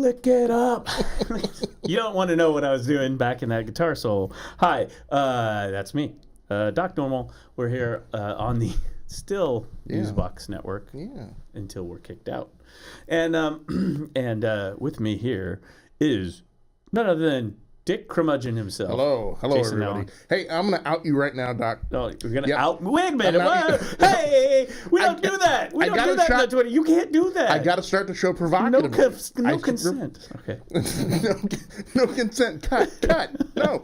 Lick it up. You don't want to know what I was doing back in that guitar solo. Hi, that's me, Doc Normal. We're here on the still NuzBox network until we're kicked out. And with me here is none other than Dick Curmudgeon himself. Hello, Jason everybody. Allen. Hey, I'm going to out you right now, Doc. Oh, you're going to out... Wait a minute. Hey, we don't do that. We don't do that on Twitter. You can't do that. I got to start the show provocatively. No consent. Okay. no consent. Cut. No.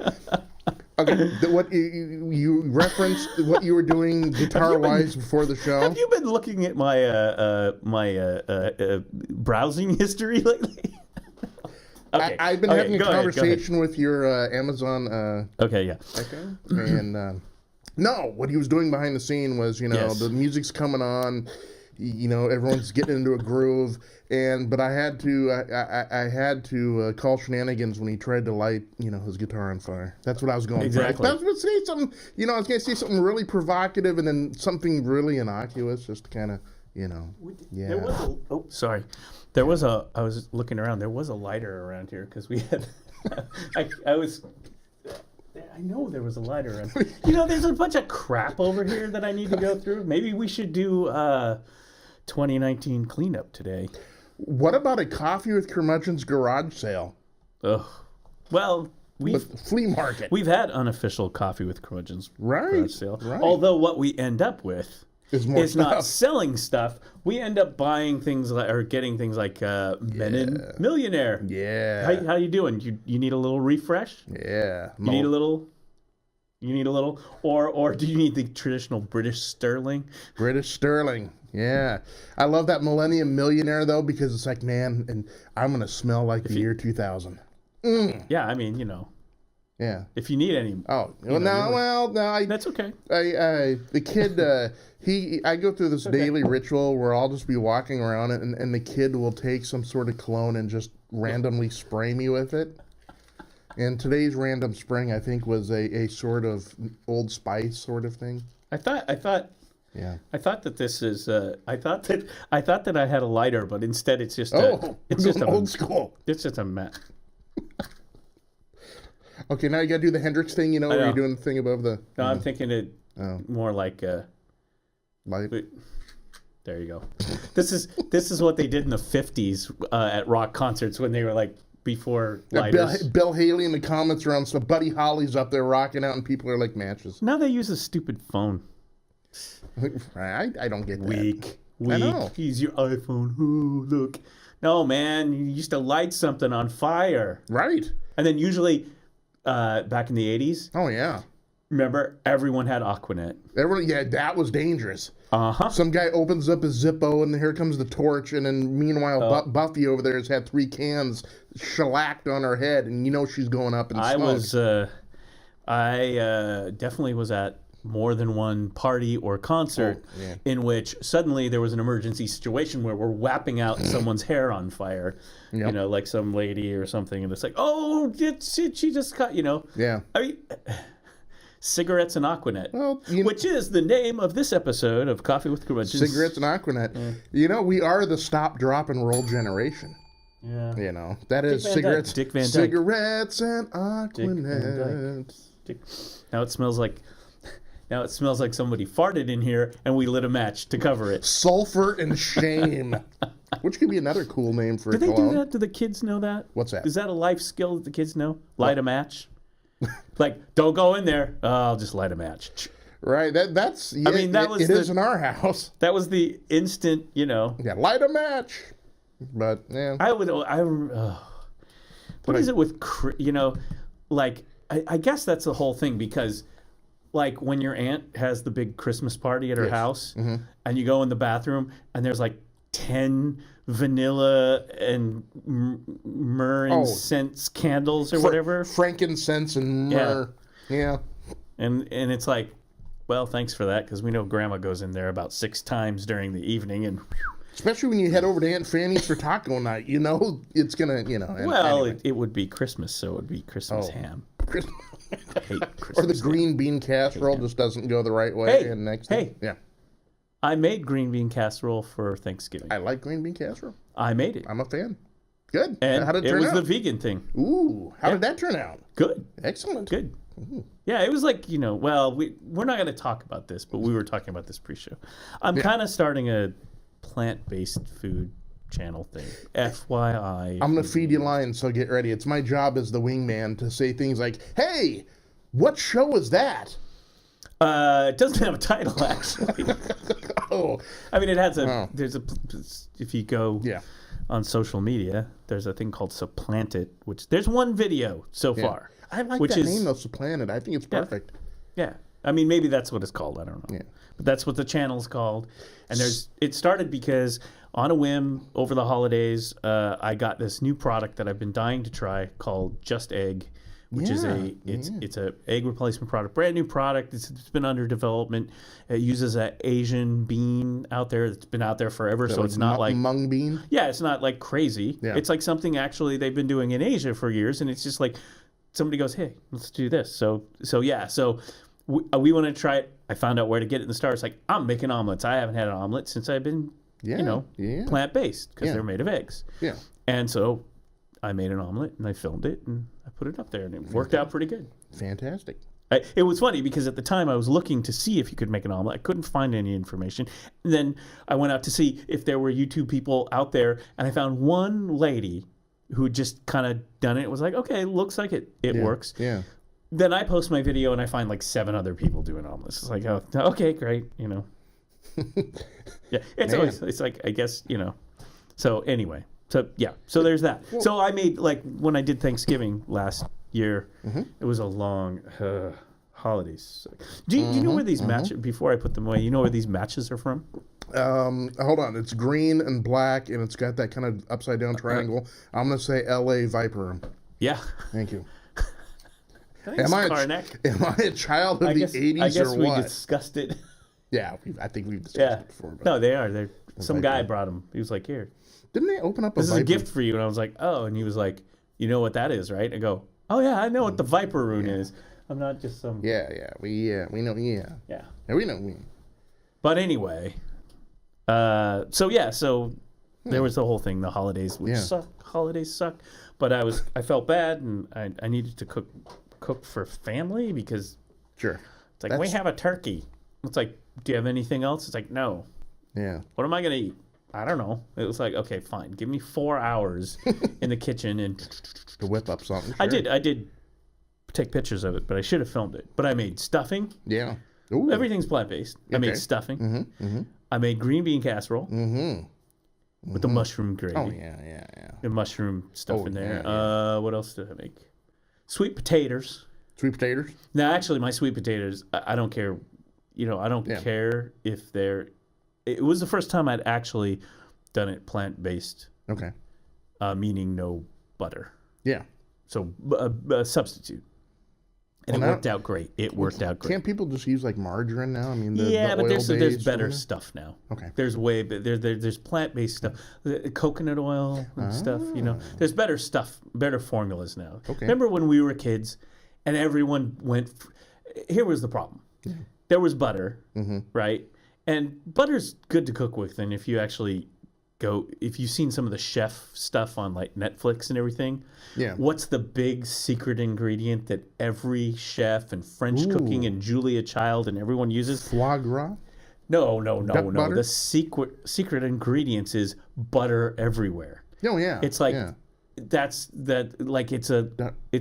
Okay, what you referenced what you were doing guitar-wise before the show. Have you been looking at my browsing history lately? Okay. I've been having a conversation with your Amazon. And no, what he was doing behind the scene was, the music's coming on, everyone's getting into a groove, but I had to call shenanigans when he tried to light, his guitar on fire. That's what I was going for. Exactly. I was going to say something, I was going to say something really provocative and then something really innocuous, just to kind of, There was There was I was looking around. There was a lighter around here because we had. I know there was a lighter around. There's a bunch of crap over here that I need to go through. Maybe we should do 2019 cleanup today. What about a Coffee with Curmudgeons garage sale? Ugh. Well, flea market. We've had unofficial Coffee with Curmudgeons garage sale. Right. Although what we end up with is not selling stuff. We end up buying things getting things like Men in Millionaire. Yeah. How you doing? You need a little refresh? Yeah. You need a little, or do you need the traditional British sterling? British sterling. Yeah. I love that Millennium Millionaire though, because it's like, man, and I'm gonna smell like the year 2000. Yeah, I mean, Yeah. If you need any. Oh, no. That's okay. The kid, I go through this daily ritual where I'll just be walking around and the kid will take some sort of cologne and just randomly spray me with it. And today's random spraying, I think, was a sort of Old Spice sort of thing. I thought. Yeah. I thought that this is. I thought that I had a lighter, but instead it's just. It's just old school. It's just a mat. Okay, now you got to do the Hendrix thing, where you're doing the thing above the... No, I'm thinking it more like... Light? There you go. This is what they did in the 50s at rock concerts when they were like, before lighters. Bill Haley in the comments around, so Buddy Holly's up there rocking out and people are like matches. Now they use a stupid phone. I don't get that. Weak. I know. Use your iPhone. Ooh, look. No, man, you used to light something on fire. Right. And then usually... back in the 80s. Oh, yeah. Remember, everyone had Aquanet. That was dangerous. Uh-huh. Some guy opens up his Zippo, and here comes the torch, and then meanwhile, Buffy over there has had 3 cans shellacked on her head, and she's going up in smoke. I definitely was at more than one party or concert in which suddenly there was an emergency situation where we're whapping out someone's hair on fire, like some lady or something, and it's like, oh, she just cut, Yeah. I mean, cigarettes and Aquanet, well, which is the name of this episode of Coffee with Curmudgeons. Cigarettes and Aquanet. We are the stop, drop, and roll generation. Yeah. That is cigarettes. Dick Van Dyke. Cigarettes and Aquanet. Now it smells like somebody farted in here and we lit a match to cover it. Sulfur and shame. Which could be another cool name for a cologne. Do they do that? Do the kids know that? What's that? Is that a life skill that the kids know? Light a match? Like, don't go in there. Oh, I'll just light a match. Right. That's. Yeah, it is in our house. That was the instant, Yeah, light a match. But, yeah. What is it with, I guess that's the whole thing because... Like when your aunt has the big Christmas party at her house and you go in the bathroom and there's like 10 vanilla and myrrh incense candles or whatever. Frankincense and myrrh. Yeah. And it's like, well, thanks for that because we know Grandma goes in there about 6 times during the evening. And especially when you head over to Aunt Fanny's for taco night, it's going to, Well, anyway. It would be Christmas, so it would be Christmas ham. I hate Christmas. Or the green bean casserole just doesn't go the right way. Yeah. I made green bean casserole for Thanksgiving. I like green bean casserole. I made it. I'm a fan. Good. And how did it turn was out? The vegan thing. Ooh, how did that turn out? Good. Excellent. Good. Yeah, it was like, well, we're not going to talk about this, but we were talking about this pre-show. I'm kind of starting a plant-based food channel thing. FYI. I'm going to feed you lines, so get ready. It's my job as the wingman to say things like, hey, what show was that? It doesn't have a title, actually. Oh. I mean, it has if you go on social media, there's a thing called Supplanted, which there's one video so far. I like that name, though, Supplanted. I think it's perfect. Yeah. I mean, maybe that's what it's called. I don't know. Yeah. But that's what the channel's called. And it started because on a whim over the holidays, I got this new product that I've been dying to try called Just Egg, which is it's a egg replacement product, brand new product. It's been under development. It uses an Asian bean out there that's been out there forever, so it's not like mung bean. Yeah, it's not like crazy. Yeah. It's like something actually they've been doing in Asia for years, and it's just like somebody goes, "Hey, let's do this." So we want to try it. I found out where to get it in the store. It's like, I'm making omelets. I haven't had an omelet since I've been, plant-based because they're made of eggs. Yeah. And so I made an omelet and I filmed it and I put it up there and it worked out pretty good. Fantastic. It was funny because at the time I was looking to see if you could make an omelet. I couldn't find any information. And then I went out to see if there were YouTube people out there, and I found one lady who had just kind of done it. It was like, okay, looks like it works. Yeah. Then I post my video and I find like 7 other people doing omelets. It's like, oh, okay, great, Yeah, it's like, I guess, So anyway, so there's that. Well, so I made, like, when I did Thanksgiving last year, it was a long holidays. Do you know where these matches, before I put them away, you know where these matches are from? Hold on. It's green and black, and it's got that kind of upside down triangle. I'm going to say L.A. Viper Room. Yeah. Thank you. Am I a child of the 80s I guess or we what? discussed it. Yeah, I think we've discussed it before. No, they are. Some guy brought them. He was like, here. Didn't they open up This is a gift for you. And I was like, oh. And he was like, you know what that is, right? I go, oh, yeah, I know what the Viper Rune is. I'm not just some... We know, Yeah. We know. But anyway, so there was the whole thing, the holidays, which suck. Holidays suck. But I felt bad, and I needed to cook for family because it's like, we have a turkey. It's like, do you have anything else? It's like, no. Yeah. What am I going to eat? I don't know. It was like, okay, fine. Give me 4 hours in the kitchen and to whip up something. Sure. I did take pictures of it, but I should have filmed it. But I made stuffing. Yeah. Ooh. Everything's plant-based. Okay. I made stuffing. I made green bean casserole with the mushroom gravy. Oh, yeah. The mushroom stuff in there. Yeah. What else did I make? Sweet potatoes. Sweet potatoes? No, actually, my sweet potatoes, I don't care. I don't care if they're... It was the first time I'd actually done it plant-based. Okay. Meaning no butter. Yeah. So a substitute. And it worked out great. Can't people just use like margarine now? I mean, but there's better stuff now. Okay. There's plant-based stuff, coconut oil and stuff. There's better stuff, better formulas now. Okay. Remember when we were kids, and everyone went. Here was the problem. There was butter, right? And butter's good to cook with, and if you've seen some of the chef stuff on like Netflix and everything, what's the big secret ingredient that every chef and French cooking and Julia Child and everyone uses? Foie gras? No. The secret ingredients is butter everywhere. Oh yeah. It's like it's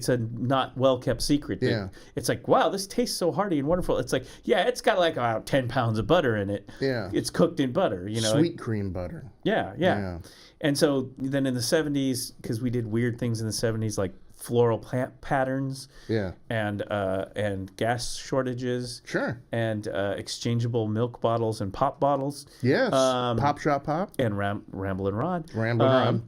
a not well kept secret. Yeah. It's like, wow, this tastes so hearty and wonderful. It's like, it's got like 10 pounds of butter in it. Yeah. It's cooked in butter, Sweet cream butter. Yeah. And so then in the 70s, because we did weird things in the 70s, like floral patterns. Yeah. And gas shortages. Sure. And exchangeable milk bottles and pop bottles. Yes. Pop Shop Pop. And Ramblin' Rod. Ramblin' Rod.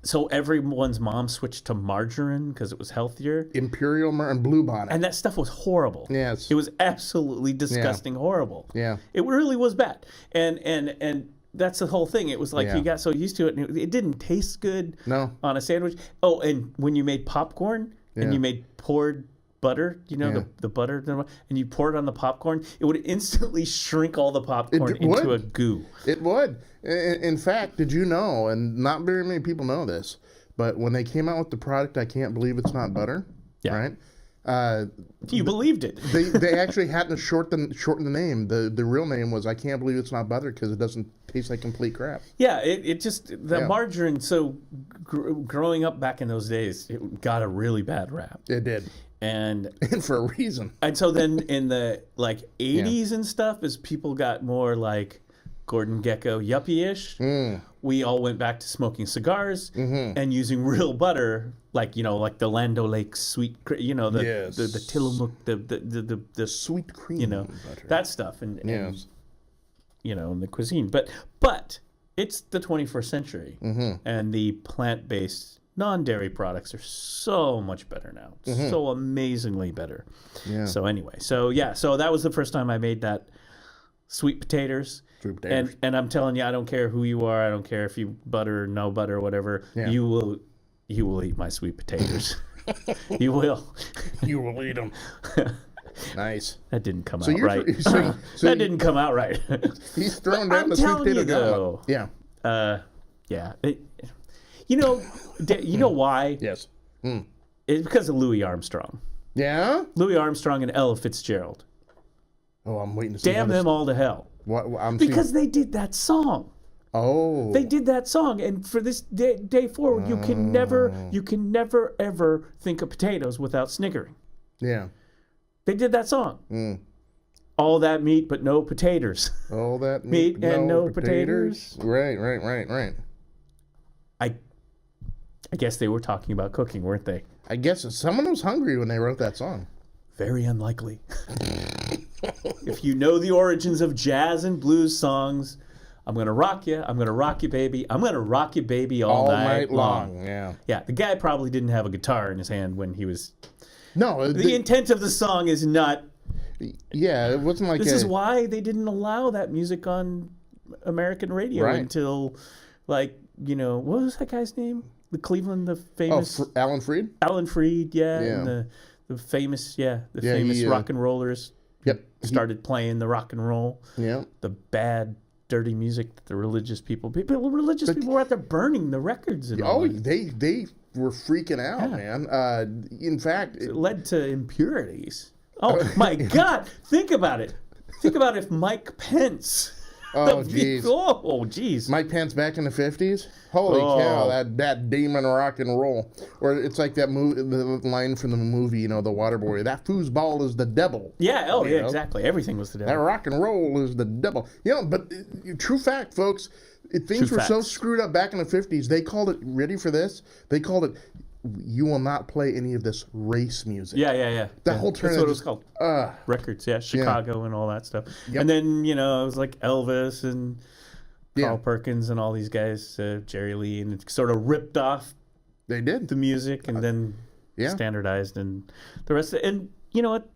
So everyone's mom switched to margarine because it was healthier. Imperial and Blue Bonnet. And that stuff was horrible. Yes. It was absolutely disgusting, horrible. Yeah. It really was bad. And that's the whole thing. It was like you got so used to it, and it didn't taste good on a sandwich. Oh, and when you made popcorn and you made poured butter, the butter, and you pour it on the popcorn, it would instantly shrink all the popcorn into a goo. It would. In fact, did you know, and not very many people know this, but when they came out with the product, I Can't Believe It's Not Butter, right? You believed it. they actually had to shorten the name. The real name was I Can't Believe It's Not Butter because it doesn't taste like complete crap. Yeah, it just, margarine, so growing up back in those days, it got a really bad rap. It did. And for a reason. And so then in the 80s and stuff, as people got more like Gordon Gekko yuppie-ish, we all went back to smoking cigars and using real butter, like the Land O'Lakes sweet, the Tillamook, the sweet cream, butter. That stuff, and in the cuisine. But it's the 21st century, and the plant-based non-dairy products are so much better now, so amazingly better. Yeah. So anyway, so that was the first time I made that sweet potatoes. And I'm telling you, I don't care who you are. I don't care if you butter, no butter, whatever. Yeah. You will eat my sweet potatoes. You will. You will eat them. Nice. That didn't come out right. That didn't come out right. He's throwing down the sweet potato though. Yeah. Yeah. You know why? Yes. It's because of Louis Armstrong. Yeah? Louis Armstrong and Ella Fitzgerald. Oh, I'm waiting to see. Damn them all to hell. Because they did that song. Oh. They did that song, and for this day forward, you can never ever think of potatoes without sniggering. Yeah. They did that song. All that meat but no potatoes. All that meat and no potatoes. Right. I guess they were talking about cooking, weren't they? I guess someone was hungry when they wrote that song. Very unlikely. If you know the origins of jazz and blues songs, I'm going to rock you, baby. I'm going to rock you, baby, all night long. Yeah, the guy probably didn't have a guitar in his hand when he was... No. The intent of the song is not... Yeah, it wasn't like... This is why they didn't allow that music on American radio until, what was that guy's name? The Cleveland, the famous... Alan Freed? Alan Freed, and the famous, famous rock and rollers... Yep. Started playing the rock and roll. Yeah. The bad, dirty music that the religious people were out there burning the records and all. They were freaking out, man. In fact, it led to impurities. Oh my God! Think about it. Think about if Mike Pence. Oh geez. Oh geez. Mike Pence back in the 50s. Holy cow! That demon rock and roll. Or it's like that movie, the line from the movie, The Waterboy. That foosball is the devil. Yeah. Oh yeah. Exactly. Everything was the devil. That rock and roll is the devil. But true fact, folks. Things were so screwed up back in the 50s. They called it. Ready for this? They called it. You will not play any of this race music. Yeah. That whole turn. That's what it was called. Records, Chicago and all that stuff. Yep. And then, it was like Elvis and Carl Perkins and all these guys, Jerry Lee, and it sort of ripped off. They did. The music and then standardized and the rest of it. And you know what?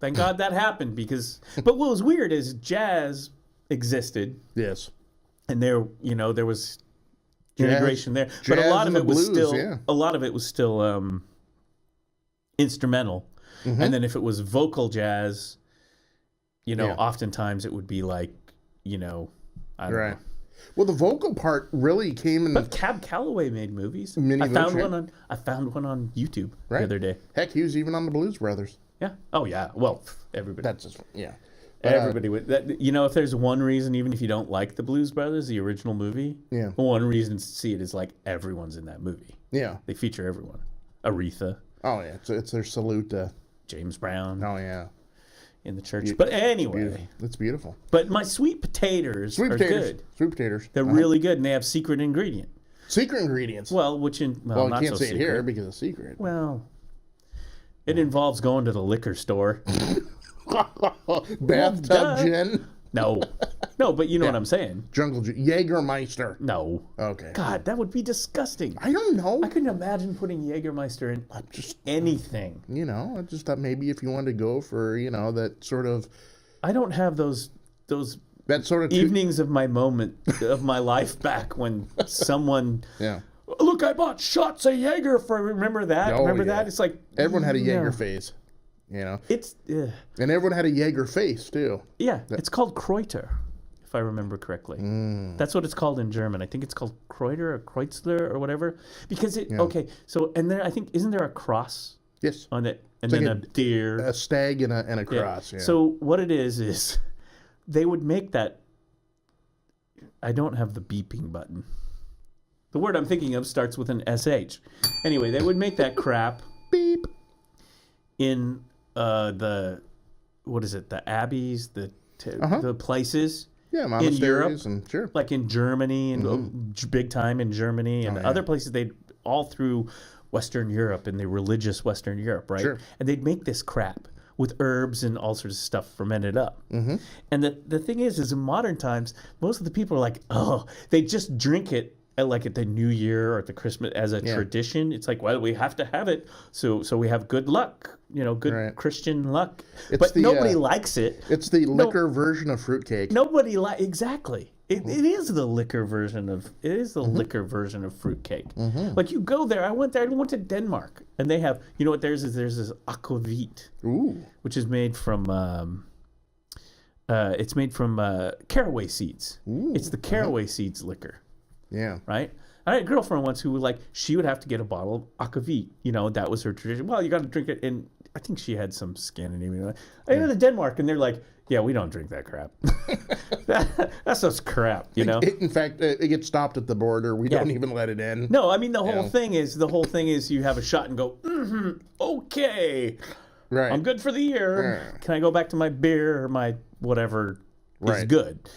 Thank God that happened because... But what was weird is jazz existed. Yes. And there was... integration there, but a lot of it was still instrumental, and then if it was vocal jazz, oftentimes it would be like, I don't know. Well, the vocal part really came in. But Cab Calloway made movies. I found one on YouTube the other day. Heck, he was even on the Blues Brothers. Yeah. Oh yeah. Well, everybody. That's just Everybody would. If there's one reason, even if you don't like the Blues Brothers, the original movie, one reason to see it is like everyone's in that movie. Yeah, they feature everyone. Aretha. Oh yeah, it's their salute to James Brown. Oh yeah, in the church. But anyway, it's beautiful. But my sweet potatoes are good. Sweet potatoes. They're really good, and they have secret ingredient. Secret ingredients. Well, you can't say it here because it's secret. Well, it involves going to the liquor store. Bathtub gin? No, but you know what I'm saying. Jungle gin. Jägermeister. No. Okay. God, that would be disgusting. I don't know. I couldn't imagine putting Jägermeister in just anything. I just thought maybe if you wanted to go for, that sort of... I don't have those that sort of evenings of my life back when someone... Yeah. Look look, I bought shots of Jaeger for. Remember that? Remember that? It's like everyone had a Jaeger phase. It's and everyone had a Jaeger face too. Yeah, it's called Kreuter, if I remember correctly. That's what it's called in German. I think it's called Kreuter or Kreuzler or whatever. Because okay, so and there I think isn't there a cross? Yes. On it, and it's then like a deer, a stag, and a cross. Yeah. So what it is they would make that. I don't have the beeping button. The word I'm thinking of starts with an SH. Anyway, they would make that crap beep in the abbeys, the places. Yeah, monasteries in Europe, and sure, like in Germany and big time in Germany and other places. They all through Western Europe and the religious Western Europe, right? Sure. And they'd make this crap with herbs and all sorts of stuff fermented up. And the thing is in modern times, most of the people are like, oh, they just drink it at the New Year or at the Christmas as a tradition. It's like, well, we have to have it so we have good luck, good Christian luck. But nobody likes it. It's the liquor version of fruitcake. Nobody exactly. It is the liquor version of liquor version of fruitcake. Like you go there. I went to Denmark, and they have what theirs is. There's this aquavit, which is made from caraway seeds. It's the caraway seeds liquor. Yeah. Right? I had a girlfriend once who she would have to get a bottle of aquavit. That was her tradition. Well, you got to drink it. And I think she had some Scandinavian. I went to Denmark, and they're like, yeah, we don't drink that crap. That's just crap, In fact, it gets stopped at the border. We don't even let it in. No, I mean, the whole thing is you have a shot and go, okay. Right. I'm good for the year. Can I go back to my beer or my whatever is good,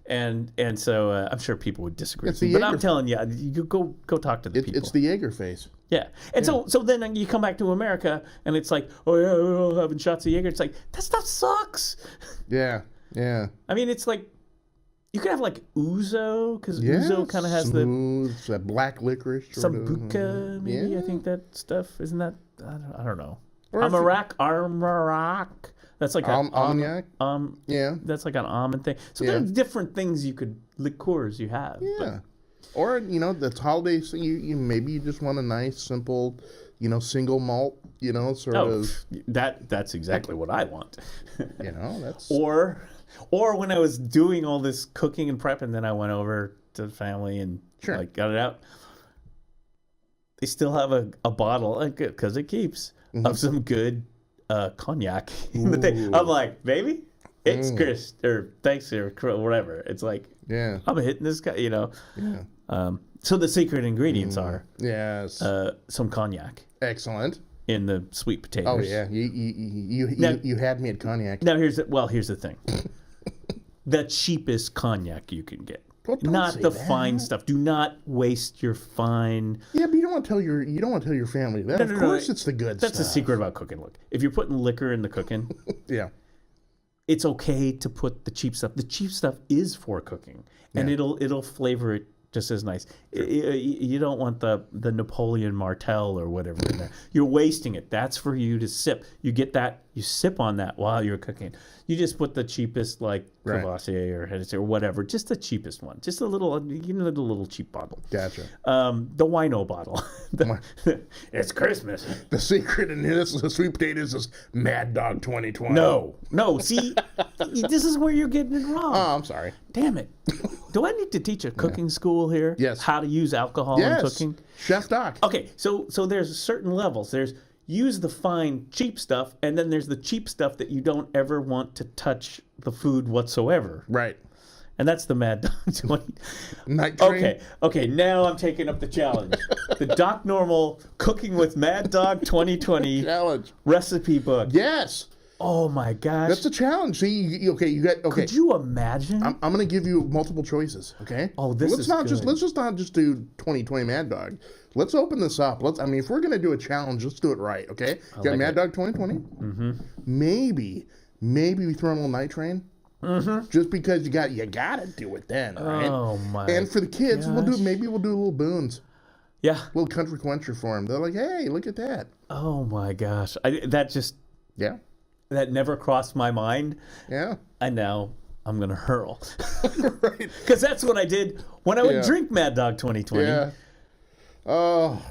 And so I'm sure people would disagree with me, but I'm telling you, you go talk to the people. It's the Jaeger phase. Yeah. And so then you come back to America and it's like, oh yeah, we're all having shots of Jaeger. It's like, that stuff sucks. Yeah. Yeah. I mean, it's like, you could have ouzo, because ouzo kind of has smooth, that black licorice. Sambuca, maybe. I think that stuff, isn't that, I don't know. Armagnac. That's like Armagnac. That's like an almond thing. So there's different things liqueurs you have. Yeah. But, or the holidays, you maybe you just want a nice, simple, single malt, sort of. That's exactly what I want. That's. Or when I was doing all this cooking and prep, and then I went over to the family and got it out. They still have a bottle, because it keeps, of some good cognac in the thing. I'm like, baby, it's Chris or thanks or whatever. It's like, I'm hitting this guy, So the secret ingredients are some cognac. Excellent. In the sweet potatoes. Oh yeah, you had me at cognac. Now here's the thing. The cheapest cognac you can get. Not the fine stuff. Do not waste your fine. Yeah, but you don't want to tell your family that. Of course, it's the good stuff. That's the secret about cooking. Look, if you're putting liquor in the cooking, it's okay to put the cheap stuff. The cheap stuff is for cooking, and it'll flavor it just as nice. Sure. You don't want the Napoleon Martel or whatever in there. You're wasting it. That's for you to sip. You get that. You sip on that while you're cooking. You just put the cheapest, like Courvoisier or Hennessy or whatever, just the cheapest one. Just a little, the little cheap bottle. Gotcha. The wino bottle. It's Christmas. The secret in this, the sweet potatoes, is Mad Dog 2020. No. See, this is where you're getting it wrong. Oh, I'm sorry. Damn it. Do I need to teach a cooking school here? Yes. How to use alcohol in cooking? Chef Doc. Okay, so there's certain levels. There's use the fine, cheap stuff, and then there's the cheap stuff that you don't ever want to touch the food whatsoever. Right. And that's the Mad Dog 20. Night Train. Okay, now I'm taking up the challenge. The Doc Normal Cooking with Mad Dog 2020 challenge recipe book. Yes. Oh my gosh. That's the challenge. See, you got. Could you imagine? I'm going to give you multiple choices. Okay. Oh, let's not just do 2020 Mad Dog. Let's open this up. If we're going to do a challenge, let's do it right. Okay. Got Mad Dog 2020. Mm-hmm. Maybe we throw in a little Night Train. Mm-hmm. Just because you got to do it then, right? Oh my! And for the kids, we'll do a little Boone's. Yeah. A little country quencher for them. They're like, hey, look at that. Oh my gosh! That never crossed my mind. Yeah. And now I'm going to hurl. Right. Because that's what I did when I would drink Mad Dog 2020. Yeah. Oh.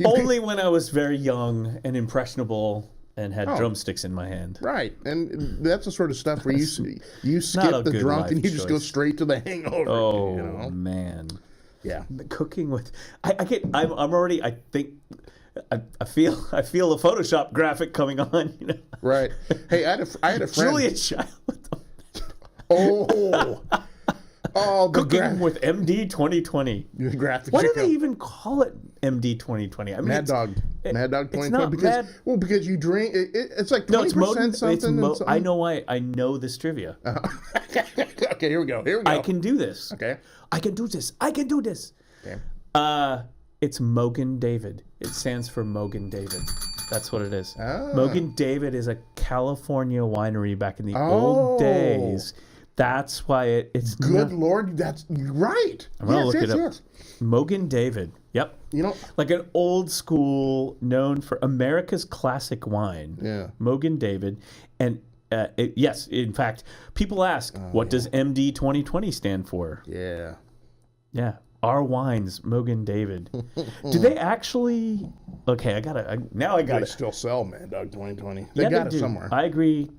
Only when I was very young and impressionable and had drumsticks in my hand. Right. And that's the sort of stuff where you skip the drunk and you just go straight to the hangover. Oh, you know? Man. Yeah. Cooking with... I feel a Photoshop graphic coming on. You know? Right. Hey, I had a friend... Julia Child. Cooking with MD 2020. Why do they even call it MD 2020? I mean, Mad Dog 2020 because you drink it's like 20% something. I know why. I know this trivia. Okay, here we go. I can do this. Okay. I can do this. Okay. It's Mogan David. It stands for Mogan David. That's what it is. Mogan David is a California winery back in the old days. That's why it's good. Lord, that's right. I'm gonna look it up. Yes. Mogan David. Yep. You know, like an old school, known for America's classic wine. Yeah. Mogan David, and yes, in fact, people ask, what does MD 2020 stand for? Yeah. Yeah. Our wines, Mogan David. Do they actually? Okay, I got it. They still sell Mad Dog 2020. They got it somewhere. I agree.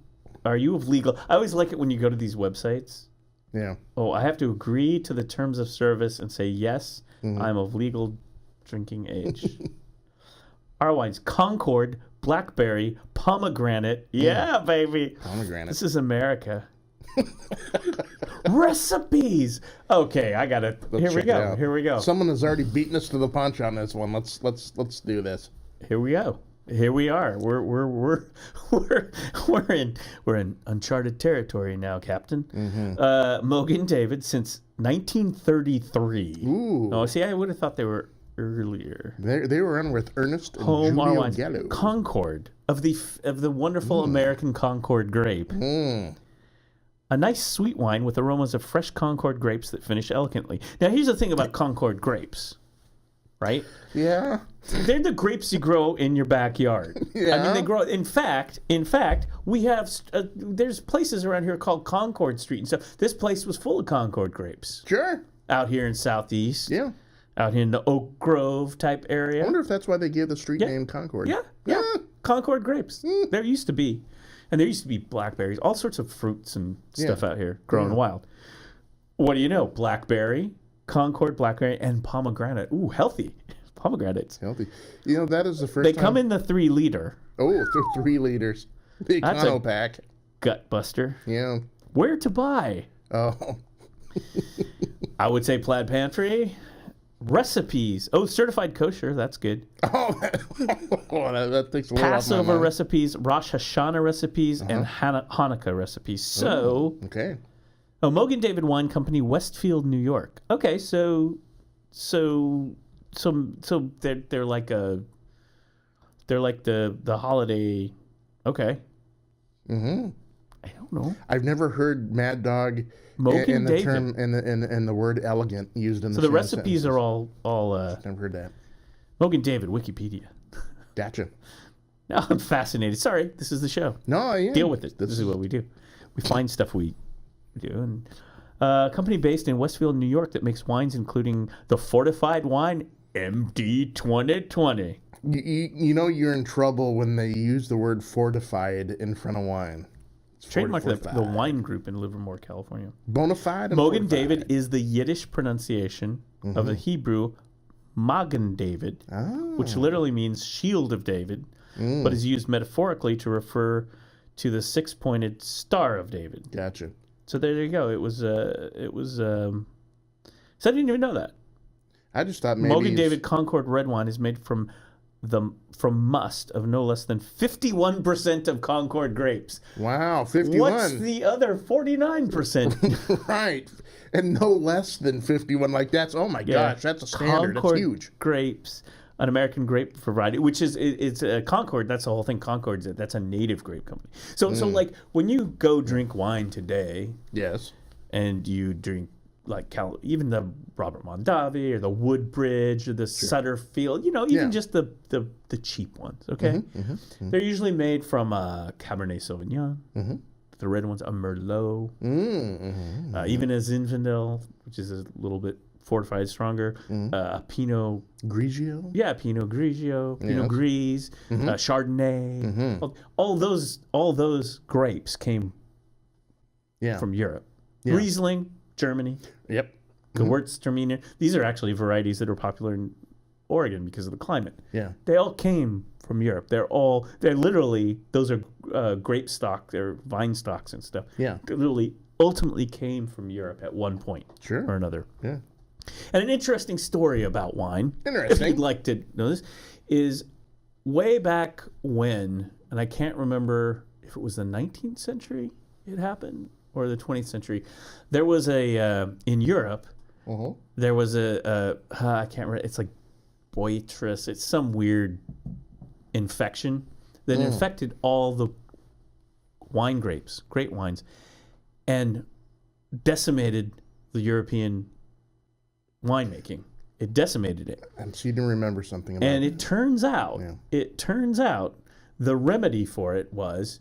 Are you of legal? I always like it when you go to these websites. Yeah. Oh, I have to agree to the terms of service and say, yes, I'm of legal drinking age. Our wines, Concord, Blackberry, Pomegranate. Yeah, baby. Pomegranate. This is America. Recipes. Okay, I got it. Here we go. Someone has already beaten us to the punch on this one. Let's do this. Here we go. Here we are. We're in uncharted territory now, Captain. Mogan David since 1933. Ooh. Oh, see, I would have thought they were earlier. They were in with Ernest and Julio Gallo. Concord of the wonderful American Concord grape. A nice sweet wine with aromas of fresh Concord grapes that finish elegantly. Now, here's the thing about Concord grapes. Right? Yeah. They're the grapes you grow in your backyard. Yeah. I mean, they grow. In fact, we have. There's places around here called Concord Street and stuff. This place was full of Concord grapes. Sure. Out here in Southeast. Yeah. Out here in the Oak Grove type area. I wonder if that's why they gave the street name Concord. Yeah. Concord grapes. There used to be, and there used to be blackberries, all sorts of fruits and stuff out here growing wild. What do you know? Blackberry. Concord, Blackberry, and Pomegranate. Ooh, healthy. Pomegranates. Healthy. You know, that is the first They come in the 3 liter. Oh, 3 liters. The Econo Pack. Gut buster. Yeah. Where to buy? Oh. I would say Plaid Pantry. Recipes. Oh, certified kosher. That's good. Oh, that takes a little Passover recipes, Rosh Hashanah recipes, and Hanukkah recipes. So. Okay. Oh, Mogan David Wine Company, Westfield, New York. Okay, so they're like the holiday. Okay. I don't know. I've never heard Mad Dog Mogan David. Term and the word elegant used in the same sentence. So the recipes are all. Never heard that. Mogan David, Wikipedia. Gotcha. Now I'm fascinated. Sorry, this is the show. No, yeah. Deal with it. This is what we do. We find stuff we do. And a company based in Westfield, New York that makes wines including the fortified wine MD 2020. You know you're in trouble when they use the word fortified in front of wine. Trademark the wine group in Livermore, California. Bonafide. Mogan David is the Yiddish pronunciation of the Hebrew Magen David, which literally means shield of David, but is used metaphorically to refer to the 6-pointed star of David. Gotcha. So there you go. It was. So I didn't even know that. I just thought maybe Mogan David Concord red wine is made from must of no less than 51% of Concord grapes. Wow, 51. What's the other 49%? Right, and no less than 51. Like that's gosh, that's a standard. Concord that's huge. Grapes, an American grape variety, which is it's Concord. That's the whole thing. Concord's that's a native grape company. So like when you go drink wine today, yes, and you drink like even the Robert Mondavi or the Woodbridge or the Sutterfield, even just the cheap ones. Okay, they're usually made from Cabernet Sauvignon. The red ones, a Merlot, even a Zinfandel, which is a little bit fortified stronger. Pinot Grigio. Yeah, Pinot Grigio, Pinot Gris, Chardonnay. All those grapes came from Europe. Riesling, Germany. Yep. Gewürztraminer. These are actually varieties that are popular in Oregon because of the climate. Yeah. They all came from Europe. They're literally, those are grape stock, they're vine stocks and stuff. Yeah. They literally ultimately came from Europe at one point or another. Yeah. And an interesting story about wine, if you'd like to know this, is way back when, and I can't remember if it was the 19th century it happened or the 20th century, there was in Europe, there was I can't remember, it's like boitress, it's some weird infection that infected all the wine grapes, great wines, and decimated the European winemaking. It decimated it. I'm seeming to remember something about it. And it turns out the remedy for it was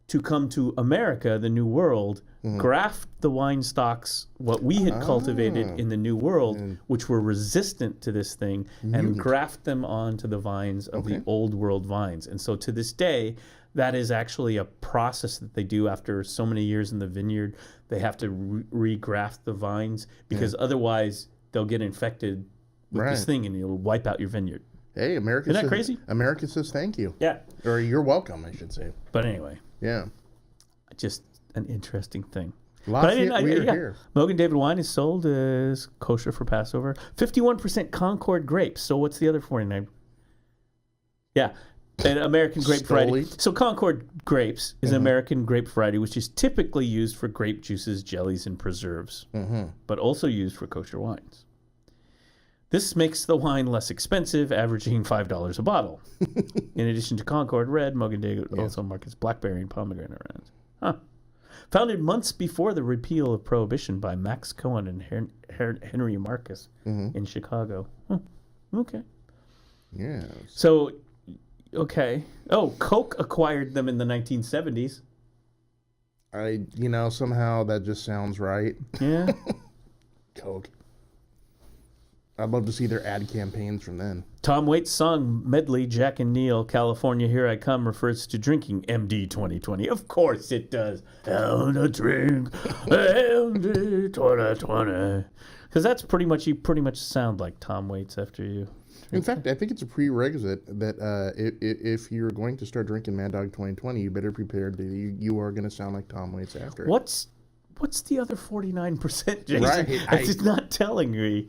to come to America, the New World, graft the wine stocks, what we had cultivated in the New World, which were resistant to this thing, and graft them onto the vines of the Old World vines. And so to this day, that is actually a process that they do after so many years in the vineyard. They have to regraft the vines because otherwise they'll get infected with this thing and it'll wipe out your vineyard. Hey, America! Isn't that crazy? America says thank you. Yeah. Or you're welcome, I should say. But anyway. Yeah. Just an interesting thing. Here. Mogan David wine is sold as kosher for Passover. 51% Concord grapes. So what's the other 49? Yeah. An American grape variety. So Concord grapes is an American grape variety, which is typically used for grape juices, jellies, and preserves, but also used for kosher wines. This makes the wine less expensive, averaging $5 a bottle. In addition to Concord Red, Mogan David also markets blackberry and pomegranate red. Huh. Founded months before the repeal of Prohibition by Max Cohen and Henry Marcus in Chicago. Huh. Okay. Yes. So, okay. Oh, Coke acquired them in the 1970s. Somehow that just sounds right. Yeah. Coke. I'd love to see their ad campaigns from then. Tom Waits' song medley, Jack and Neil, California, Here I Come, refers to drinking MD 2020. Of course it does. Down a drink, MD 2020. Because that's you pretty much sound like Tom Waits after you. In fact, I think it's a prerequisite that if you're going to start drinking Mad Dog 2020, you better prepare that you are going to sound like Tom Waits after. What's the other 49%, Jason? Right. It's not telling me.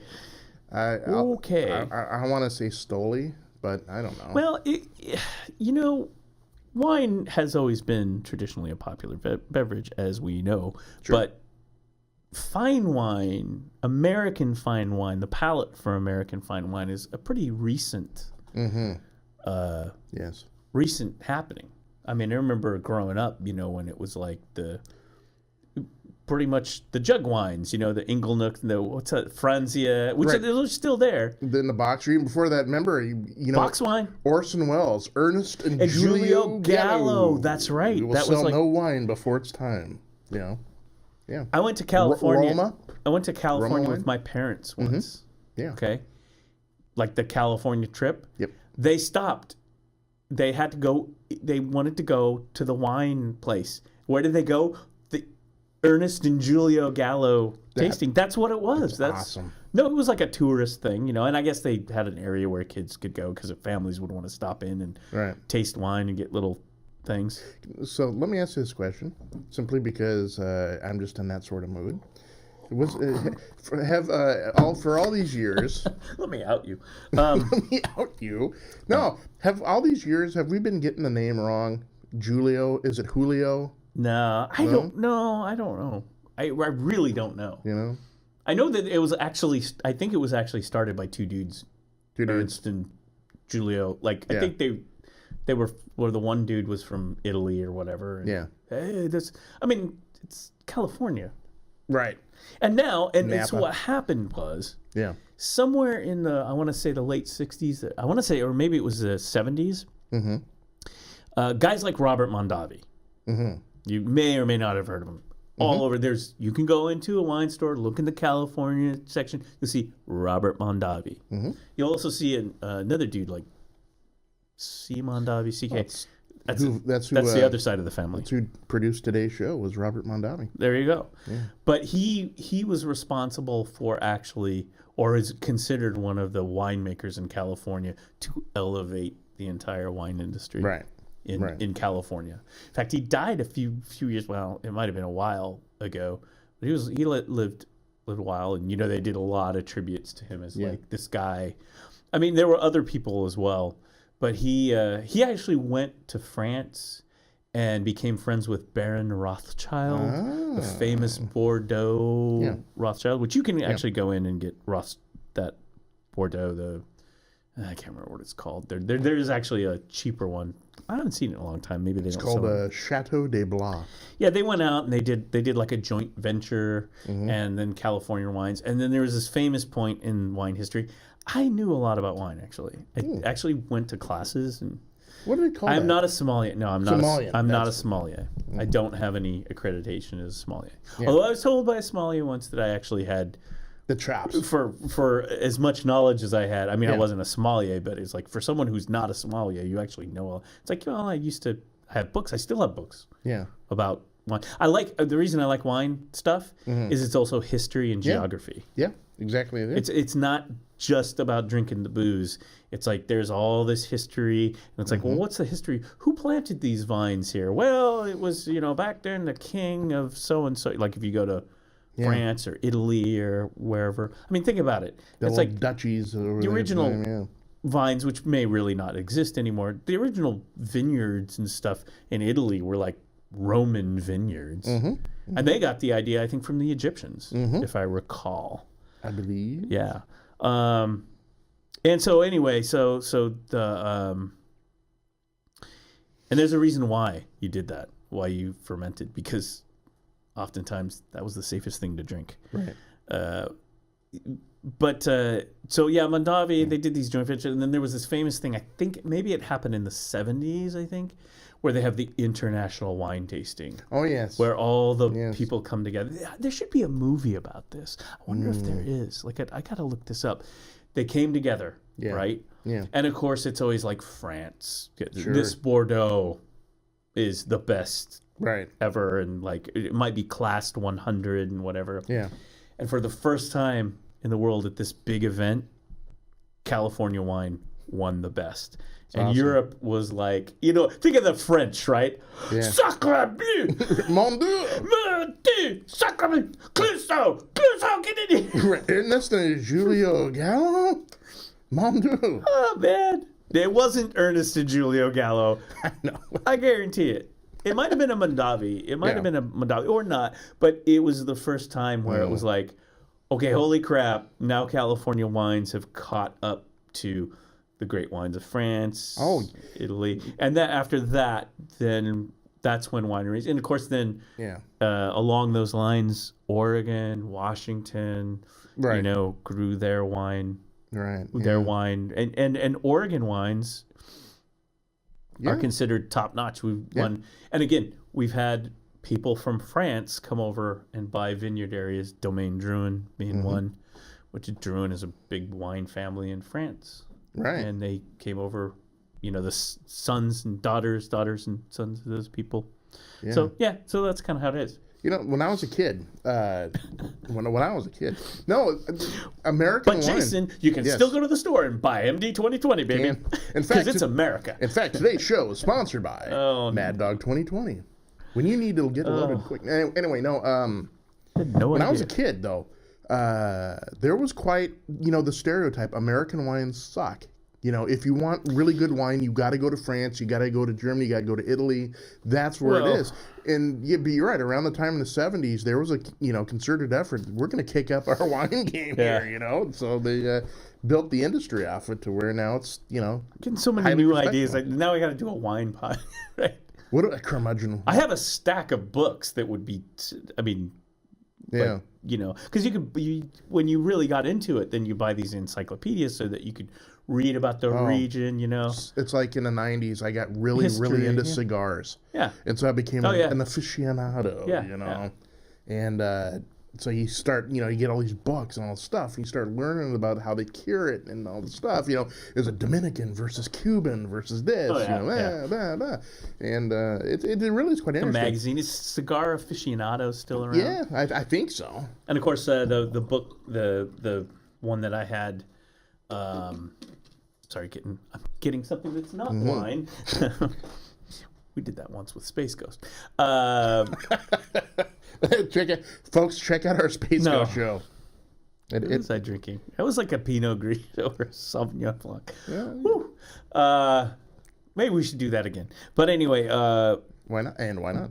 I want to say Stoli, but I don't know. Well, wine has always been traditionally a popular beverage, as we know. Sure. But fine wine, American fine wine, the palate for American fine wine is a pretty recent, recent happening. I mean, I remember growing up, when it was like pretty much the jug wines, the Inglenook, Franzia, which are still there. Then the box, or even before that, remember, box wine, Orson Welles, Ernest and Julio Gallo. That's right. We will sell no wine before it's time. Yeah. I went to California. Roma? I went to California with my parents once. Yeah. Okay. Like the California trip. Yep. They stopped. They had to go. They wanted to go to the wine place. Where did they go? Ernest and Julio Gallo tasting. That's what it was. That's awesome. No, it was like a tourist thing, and I guess they had an area where kids could go because families would want to stop in and taste wine and get little things. So let me ask you this question, simply because I'm just in that sort of mood. For all these years, let me out you. Let me out you. No, have all these years have we been getting the name wrong? Julio? Is it Julio? No, I don't know. I really don't know. I know that it was actually. I think it was actually started by two dudes. Ernst and Julio. I think they were the one dude was from Italy or whatever. And, it's California, right? And now, so what happened was, somewhere in the I want to say the late '60s. I want to say, or maybe it was the '70s. Guys like Robert Mondavi. You may or may not have heard of him. all over. You can go into a wine store, look in the California section, you'll see Robert Mondavi. You'll also see another dude like C. Mondavi, CK. That's the other side of the family. That's who produced today's show, was Robert Mondavi. There you go. Yeah. But he was responsible for actually, or is considered one of the winemakers in California to elevate the entire wine industry. Right. In California. In fact, he died a few years. Well, it might have been a while ago, but he lived a while, and they did a lot of tributes to him as like this guy. I mean, there were other people as well, but he actually went to France and became friends with Baron Rothschild, the famous Bordeaux Rothschild, which you can actually go in and get that Bordeaux. I can't remember what it's called. There is actually a cheaper one. I haven't seen it in a long time. Maybe they don't sell it. It's called Chateau des Blancs. Yeah, they went out and they did like a joint venture, and then California wines, and then there was this famous point in wine history. I knew a lot about wine actually. I actually went to classes and. What do they call it? I'm not a sommelier. No, I'm not. I'm not a sommelier. I don't have any accreditation as a sommelier. Yeah. Although I was told by a sommelier once that I actually had. The traps. For as much knowledge as I had. I mean, I wasn't a sommelier, but it's like for someone who's not a sommelier, you actually know. It's like, I used to have books. I still have books. Yeah. About wine. The reason I like wine stuff is it's also history and geography. Yeah, exactly. It's not just about drinking the booze. It's like there's all this history, and it's like, well, what's the history? Who planted these vines here? Well, it was back then the king of so and so. Like if you go to France or Italy or wherever. I mean, think about it. It's like duchies. The original vines, which may really not exist anymore. The original vineyards and stuff in Italy were like Roman vineyards. And they got the idea, I think, from the Egyptians, if I recall. I believe. Yeah. And so anyway, so the and there's a reason why you did that, why you fermented, because oftentimes that was the safest thing to drink. Right. Mondavi, they did these joint ventures, and then there was this famous thing, I think maybe it happened in the 70s, I think, where they have the international wine tasting. Oh, yes. Where all the people come together. There should be a movie about this. I wonder if there is. Like, I got to look this up. They came together, right? Yeah. And, of course, it's always like France. Sure. This Bordeaux is the best ever, and like it might be classed 100 and whatever. Yeah. And for the first time in the world at this big event, California wine won the best. And awesome. Europe was like, think of the French, right? Yeah. Sacre bleu! Mon Dieu! Mon Dieu! Sacre bleu! Clouseau! Get in here! Isn't this the Giulio Gallo? Mon Dieu! Oh, man. It wasn't Ernest and Giulio Gallo. I know. I guarantee it. It might have been a Mondavi. It might have been a Mondavi or not, but it was the first time where it was like, okay, holy crap, now California wines have caught up to the great wines of France, Italy. And then after that, then that's when wineries, and of course then along those lines, Oregon, Washington, grew their wine. Right. Their wine. And Oregon wines are considered top notch. We've won, and again, we've had people from France come over and buy vineyard areas. Domaine Drouin being one, which Drouin is a big wine family in France, right? And they came over, the sons and daughters and sons of those people. Yeah. So that's kind of how it is. When I was a kid, American wine. But Jason, you can still go to the store and buy MD 2020, baby. In fact, because it's America. In fact, today's show is sponsored by Mad Dog 2020. When you need to get loaded quick. Anyway, when I was a kid, though, there was quite, the stereotype, American wines suck. If you want really good wine, you got to go to France, you got to go to Germany, you got to go to Italy. That's where it is. And but you're right. Around the time in the 70s, there was a concerted effort. We're going to kick up our wine game here. So they built the industry off it to where now it's getting so many new ideas. Like now we got to do a wine pod, right? What a curmudgeon! I have a stack of books that would be. Because when you really got into it, then you buy these encyclopedias so that you could read about the region, It's like in the 90s, I got really into cigars. Yeah. And so I became an aficionado, And so you start, you get all these books and all this stuff. And you start learning about how they cure it and all the stuff. There's a Dominican versus Cuban versus this. Blah, blah. And it really is quite interesting. The magazine is Cigar Aficionado still around? Yeah, I think so. And of course, the book, the one that I had. Sorry, I'm getting something that's not wine. We did that once with Space Ghost. Folks, check out our Space Ghost show. What was I drinking? It was like a Pinot Grigio or a Sauvignon Blanc. Yeah. Maybe we should do that again. But anyway. Why not? And why not?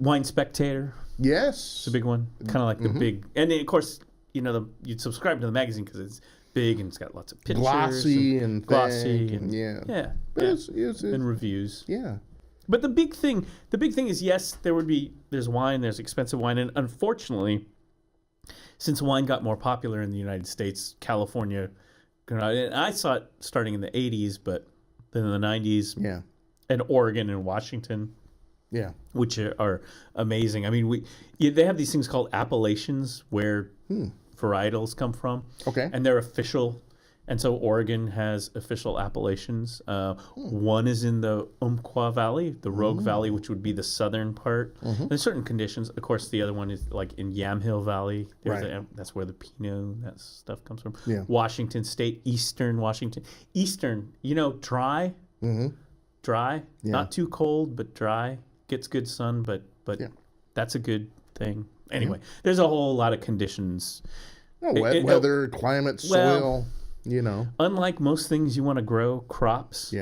Wine Spectator. Yes. It's a big one. Kind of like the big. And then, of course, you'd subscribe to the magazine because it's big and it's got lots of pictures. Glossy and yeah. It's and reviews. Yeah. But the big thing is, yes, there's wine, there's expensive wine, and unfortunately, since wine got more popular in the United States, California, and I saw it starting in the 80s, but then in the 90s, and Oregon and Washington, which are amazing. I mean, they have these things called appellations where varietals come from, and they're official. And so Oregon has official appellations. One is in the Umpqua Valley, the Rogue Valley, which would be the southern part. There's certain conditions. Of course, the other one is like in Yamhill Valley. That's where the Pinot, that stuff comes from. Yeah. Washington State, Eastern Washington. Eastern, dry. Dry. Yeah. Not too cold, but dry. Gets good sun, but that's a good thing. Anyway, there's a whole lot of conditions. Weather, climate, soil. Unlike most things you want to grow, crops,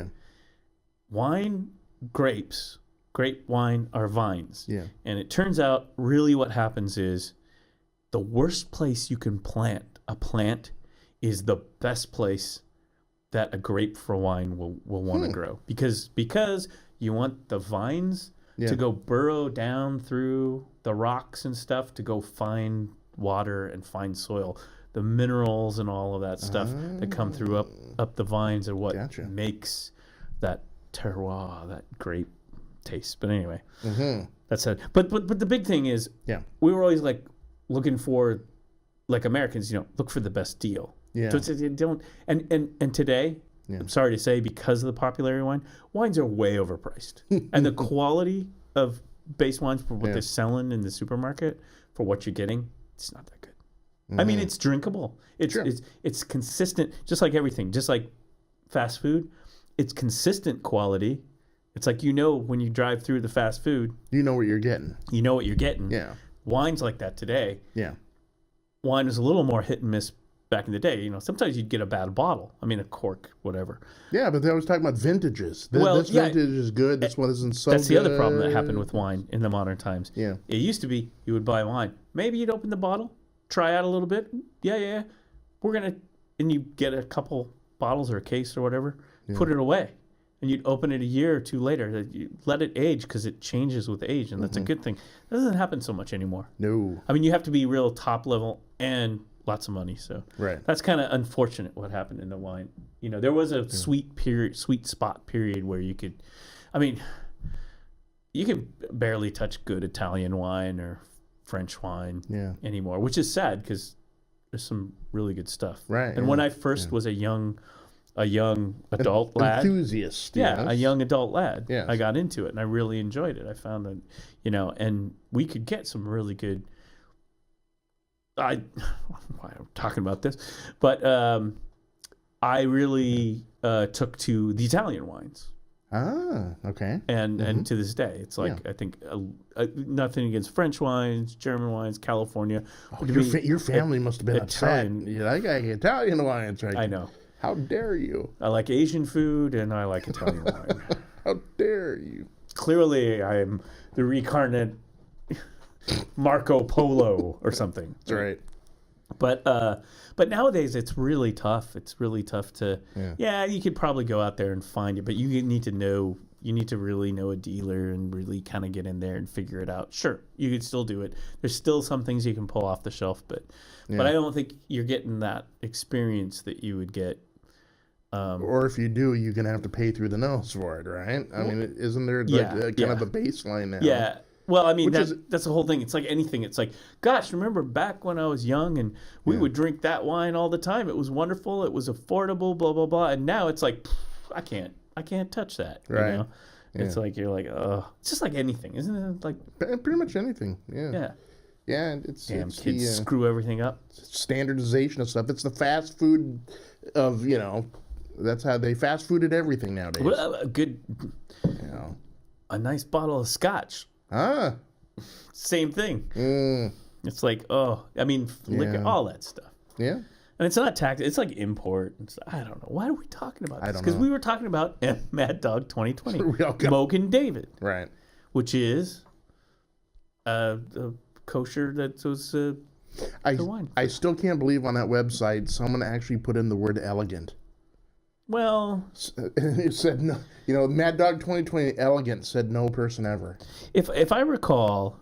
wine, grapes, grape wine are vines. Yeah. And it turns out really what happens is the worst place you can plant a plant is the best place that a grape for wine will want to grow. Because you want the vines to go burrow down through the rocks and stuff to go find water and find soil. The minerals and all of that stuff that come through up the vines are what makes that terroir, that grape taste. But anyway, that's it. But the big thing is, we were always like looking for, like Americans, look for the best deal. Yeah. So and today, I'm sorry to say, because of the popularity of wines are way overpriced, and the quality of base wines for what they're selling in the supermarket for what you're getting, it's not that good. I mean, it's drinkable. It's consistent, just like everything, just like fast food. It's consistent quality. It's like when you drive through the fast food, you know what you're getting. You know what you're getting. Yeah. Wine's like that today. Yeah. Wine was a little more hit and miss back in the day. Sometimes you'd get a bad bottle. I mean, a cork, whatever. Yeah, but they always talking about vintages. This vintage is good. This one isn't so good. That's the other problem that happened with wine in the modern times. Yeah. It used to be you would buy wine. Maybe you'd open the bottle, try out a little bit. Yeah. And you get a couple bottles or a case or whatever, put it away. And you'd open it a year or two later. You let it age because it changes with age, and that's a good thing. That doesn't happen so much anymore. No. I mean, you have to be real top level and lots of money. So that's kind of unfortunate what happened in the wine. There was a sweet spot period where you could, you can barely touch good Italian wine or French wine anymore, which is sad because there's some really good stuff. Right. And when I first was a young adult lad, enthusiast. A young adult lad. Yes. I got into it and I really enjoyed it. I found that, and we could get some really good. Why I'm talking about this, but I really took to the Italian wines. Ah, okay. And to this day, it's like I think nothing against French wines, German wines, California. Oh, your family must have been Italian. Upset. I got Italian wines, right? I know. How dare you? I like Asian food and I like Italian wine. How dare you? Clearly, I am the reincarnate Marco Polo or something. That's right. But nowadays it's really tough. It's really tough to. Yeah, you could probably go out there and find it, but you need to know. You need to really know a dealer and really kind of get in there and figure it out. Sure, you could still do it. There's still some things you can pull off the shelf, but I don't think you're getting that experience that you would get. Or if you do, you're gonna have to pay through the nose for it, right? I mean, isn't there kind of a baseline now? Yeah. Well, I mean, that's the whole thing. It's like anything. It's like, gosh, remember back when I was young and we would drink that wine all the time. It was wonderful. It was affordable, blah, blah, blah. And now it's like, I can't touch that. Right. You know? It's like, you're like, oh, it's just like anything, isn't it? Like pretty much anything. Yeah. Yeah. Yeah. And it's kids the, screw everything up. Standardization of stuff. It's the fast food of, that's how they fast fooded everything nowadays. Well, a nice bottle of scotch. Same thing. It's like, liquor, all that stuff. Yeah. And it's not tax. It's like import. I don't know. Why are we talking about this? Because we were talking about Mad Dog 2020. Mogan David. Right. Which is kosher that was the wine. I still can't believe on that website someone actually put in the word elegant. Well, it said no. Mad Dog 2020 elegant said no person ever. If I recall,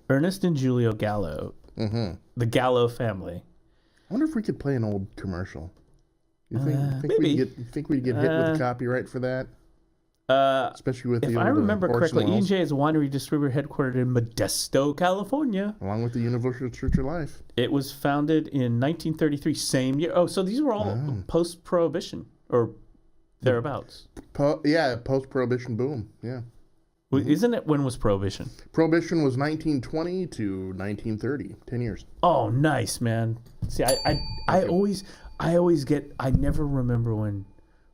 Ernest and Julio Gallo, the Gallo family. I wonder if we could play an old commercial. You think maybe? You think we'd get hit with copyright for that? Especially with if I remember correctly, E&J is a winery distributor headquartered in Modesto, California. Along with the Universal Church of Life. It was founded in 1933, same year. Oh, so these were all post-Prohibition or thereabouts. Post-Prohibition boom. Yeah. Well, isn't it when was Prohibition? Prohibition was 1920 to 1930, 10 years. Oh, nice, man. See, I never remember when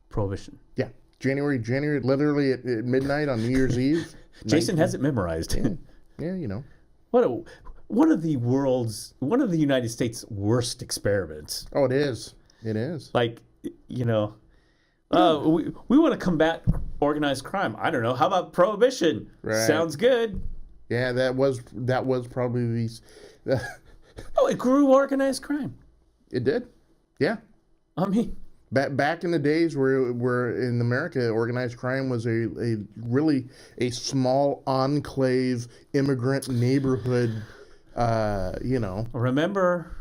Prohibition. Yeah. January, literally at midnight on New Year's Eve. Jason has it memorized. Yeah, One of the United States' worst experiments. Oh, it is. It is. Like, we want to combat organized crime. I don't know. How about prohibition? Right. Sounds good. Yeah, that was probably these. It grew organized crime. It did. Yeah. I mean, back in the days where in America organized crime was a really a small enclave immigrant neighborhood. Remember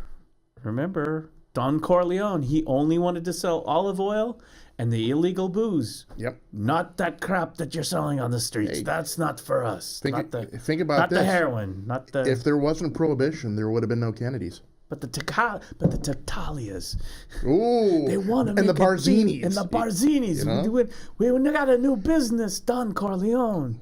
Don Corleone? He only wanted to sell olive oil and the illegal booze. Yep. Not that crap that you're selling on the streets. Hey, that's not for us. Think about this. Not the heroin. Not the. If there wasn't prohibition, there would have been no Kennedys. But the Tatalias. Ooh. They want to. And the Barzinis. And the Barzinis. We got a new business, Don Corleone.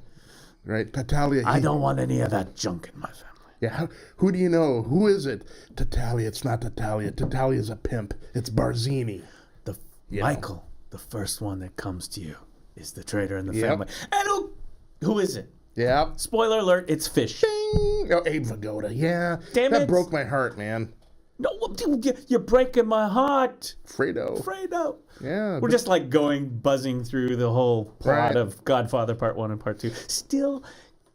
Right, Tatalia. I don't want any of that junk in my family. Yeah, who do you know? Who is it? Tatalia. It's not Tatalia. Tatalia's a pimp. It's Barzini. Michael, the first one that comes to you is the traitor in the family. And who is it? Yeah. Spoiler alert, it's Fish. Ding! Oh, Abe Vigoda. Yeah. Damn that broke my heart, man. No, you're breaking my heart. Fredo. Yeah. We're just like buzzing through the whole plot of Godfather Part 1 and Part 2. Still,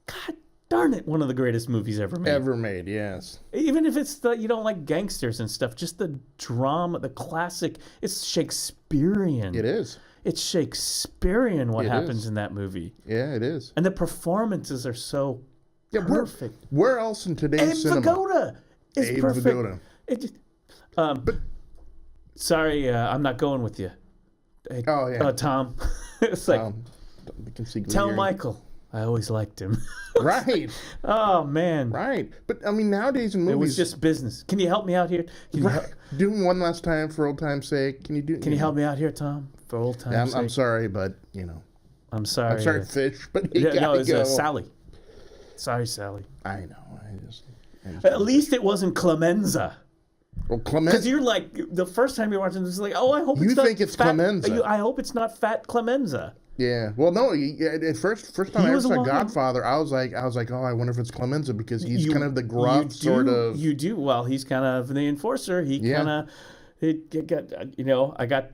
God darn it, one of the greatest movies ever made. Ever made, yes. Even if it's you don't like gangsters and stuff, just the drama, the classic, it's Shakespearean. It is. It's Shakespearean what happens in that movie. Yeah, it is. And the performances are so perfect. Where else in today's cinema? Abe Vigoda is perfect. Vigoda. Sorry, I'm not going with you. Hey, Tom. It's like, tell Michael. I always liked him. Right. Oh, man. Right. But, I mean, nowadays in movies... It was just business. Can you help me out here? Do one last time for old time's sake. Can you help me out here, Tom? For old time's sake? I'm sorry, but, I'm sorry. I'm sorry, Fish, but you gotta go. Sally. Sorry, Sally. I know. I just At least it wasn't Clemenza. Well, Clemenza. Because you're like, the first time you're watching this, like, I hope it's not... You think it's Clemenza. I hope it's not Fat Clemenza. Yeah. Well, no. At first time I ever saw Godfather, I was like, oh, I wonder if it's Clemenza because he's kind of the gruff sort of. You do. Well, he's kind of the enforcer. He kind of, I got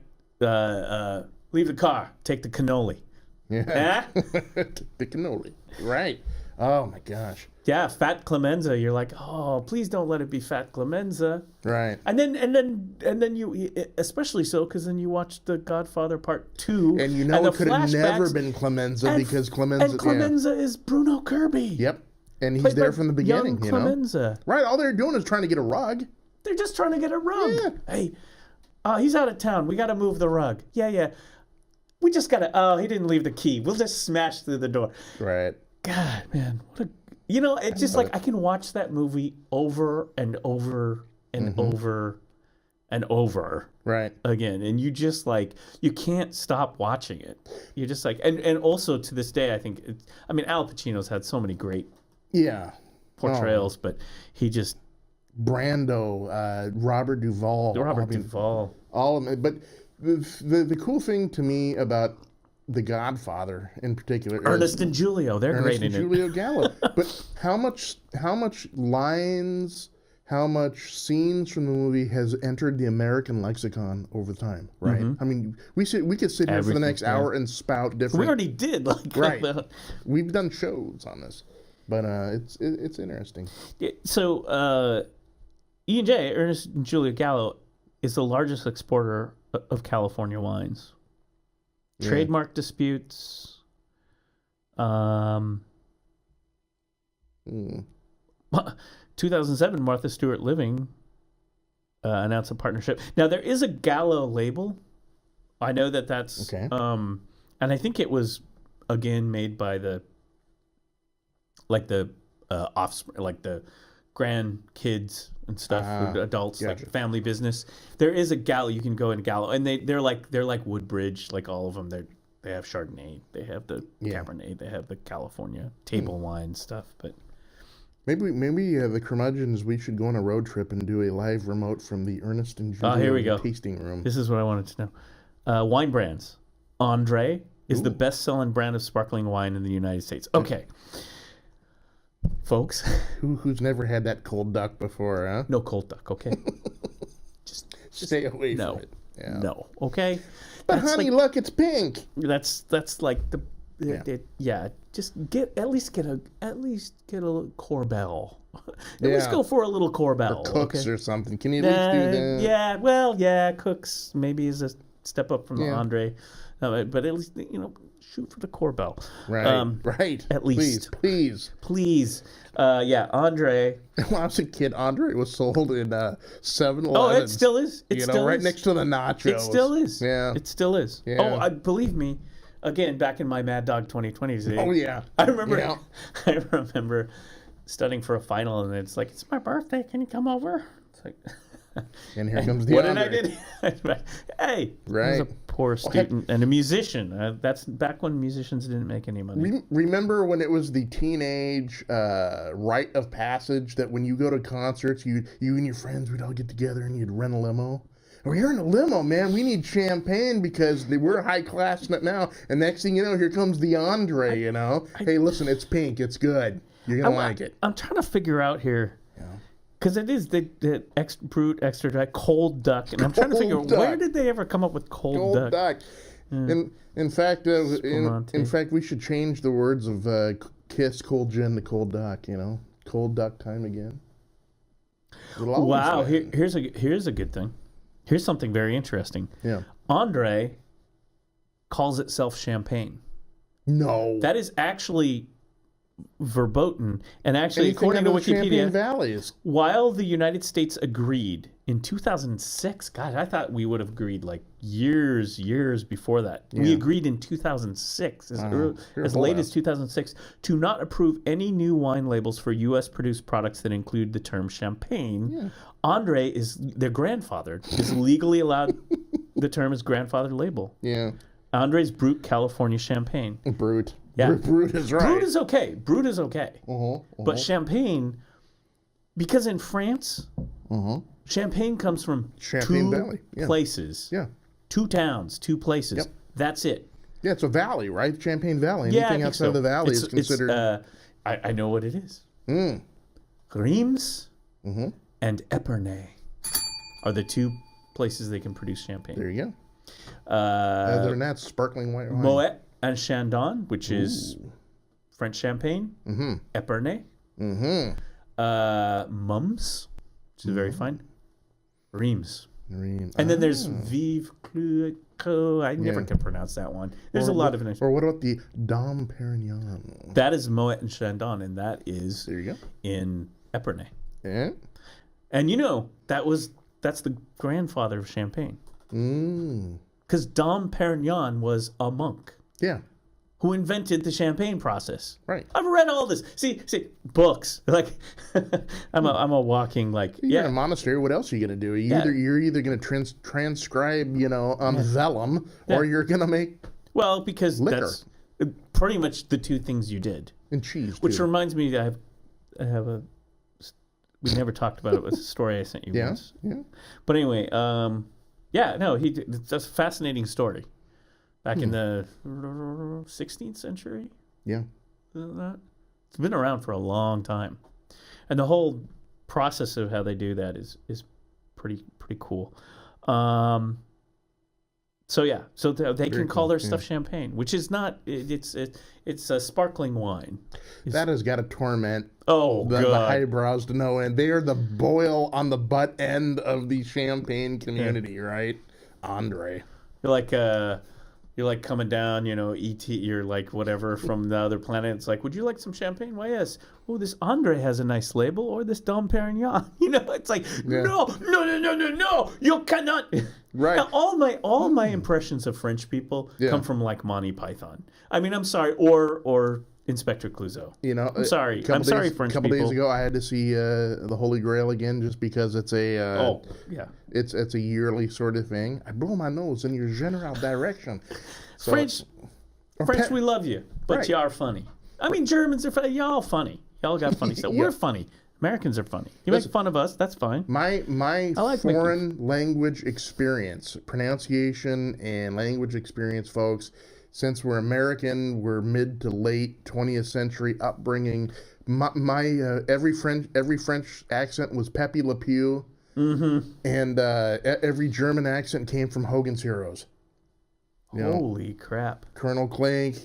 leave the car, take the cannoli. Yeah. The cannoli. Right. Oh my gosh. Yeah, Fat Clemenza. You're like, oh, please don't let it be Fat Clemenza. Right. And then you, especially so, because then you watch The Godfather Part 2. And it could have never been Clemenza because Clemenza. And Clemenza is Bruno Kirby. Yep. And he's there from the beginning. Young Clemenza. Right. All they're doing is trying to get a rug. They're just trying to get a rug. Yeah. Hey, he's out of town. We got to move the rug. Yeah. We just gotta. Oh, he didn't leave the key. We'll just smash through the door. Right. God, man, what a. It's just like I can watch that movie over and over and over and over. Right. Again, and you just like you can't stop watching it. You're just like, and also to this day, I think. Al Pacino's had so many great. Yeah. Portrayals, but he just. Brando, Robert Duvall. Duvall. All of them, but. The cool thing to me about The Godfather in particular, Ernest and Julio, they're great in it. Julio Gallo, but how much lines, how much scenes from the movie has entered the American lexicon over time, right? I mean, we could sit here for the next hour and spout different. We already did, right? We've done shows on this, but it's interesting. Yeah, so E&J, Ernest and Julio Gallo, is the largest exporter of California wines. Yeah. Trademark disputes. 2007, Martha Stewart Living announced a partnership. Now, there is a Gallo label. I know that's... Okay. And I think it was, again, made by the offspring, like the grandkids and stuff, adults, gotcha. like family business. There is a Gallo. You can go into Gallo, and they're like Woodbridge, like all of them. They have Chardonnay, they have the Cabernet, they have the California table wine stuff. But maybe the Curmudgeons, we should go on a road trip and do a live remote from the Ernest and Julio tasting room. This is what I wanted to know. Wine brands. Andre is the best-selling brand of sparkling wine in the United States. Okay. Folks. Who's never had that cold duck before, huh? No cold duck, okay? just stay away from it. Yeah. No, okay? But that's honey, look, it's pink. That's like just at least get a Corbel. Let's go for a little Corbel. Or Cooks or something. Can you at least do that? Yeah, Cooks maybe is a step up from the Andre. But at least, shoot for the Corbel. Right, right. At least. Please. Andre. When I was a kid, Andre was sold in 7-Eleven. Oh, it still is. It still right is. next to the nachos. It still is. Yeah. It still is. Yeah. Oh, believe me, again, back in my Mad Dog 2020 days. Oh, yeah. I remember studying for a final, and it's like, it's my birthday. Can you come over? It's like... And here comes the What did I do? Hey, right. I was a poor student and a musician. That's back when musicians didn't make any money. Remember when it was the teenage rite of passage that when you go to concerts, you and your friends would all get together and you'd rent a limo? We're in a limo, man. We need champagne because we're high class now. And next thing you know, here comes the Andre, hey, listen, it's pink. It's good. You're going to like it. I'm trying to figure out here. Because it is the brut, extra dry, cold duck. And I'm trying to figure out, where did they ever come up with cold duck? In fact, we should change the words of Kiss, Cold Gin to Cold Duck, Cold Duck time again. Wow, here's a good thing. Here's something very interesting. Yeah. Andre calls itself champagne. No. That is actually... verboten, and actually, according to Wikipedia, while the United States agreed in 2006, God, I thought we would have agreed like years before that. Yeah. We agreed in 2006, as late as 2006, to not approve any new wine labels for U.S. produced products that include the term champagne. Yeah. Andre their grandfather is legally allowed. The term is grandfather label. Yeah. Andre's Brut California Champagne. Brut. Yeah. Brut is right. Brut is okay. But champagne, because in France, champagne comes from Champagne Valley. Places. Yeah. 2 towns, 2 places. Yep. That's it. Yeah, it's a valley, right? Champagne Valley. Anything outside of the valley is considered... I know what it is. Reims and Epernay are the 2 places they can produce champagne. There you go. Other than that, sparkling white wine. Moet and Chandon, which is French champagne. Epernay. Mums, which is very fine. Reims. And then there's Vive Clos. I never can pronounce that one. There's a lot of it. Or what about the Dom Perignon? That is Moet and Chandon, and that is there you go. In Epernay. Yeah. And that's the grandfather of champagne. because Dom Perignon was a monk. Yeah. Who invented the champagne process. Right. I've read all this. See, books. Like, I'm a walking, like, You're in a monastery. What else are you going to do? You're either going to transcribe, vellum, or you're going to make because liquor. That's pretty much the two things you did. And cheese, Which reminds me, I have a, we never talked about it. It was a story I sent you once. Yeah. But anyway, that's a fascinating story. Back in the 16th century? Yeah. It's been around for a long time. And the whole process of how they do that is pretty cool. So they can call their stuff champagne, which is not, it's a sparkling wine. That has got to torment the highbrows to no end. They are the boil on the butt end of the champagne community, right? Andre. You're like coming down, E.T., you're like whatever from the other planet. It's like, would you like some champagne? Why, yes. Oh, this Andre has a nice label, or this Dom Perignon. It's like, no, you cannot. Right. Now, all my impressions of French people come from like Monty Python. I mean, I'm sorry, or Inspector Clouseau. I'm sorry. I'm sorry, French people. A couple days ago, I had to see the Holy Grail again, just because it's a it's a yearly sort of thing. I blow my nose in your general direction. So French, we love you, but you are funny. I mean, Germans are funny. Y'all funny. Y'all got funny stuff. We're funny. Americans are funny. You make fun of us, that's fine. My like foreign language experience, pronunciation and language experience, folks. Since we're American, we're mid to late 20th century upbringing. My every French accent was Pepe Le Pew, and every German accent came from Hogan's Heroes. Holy crap! Colonel Klink.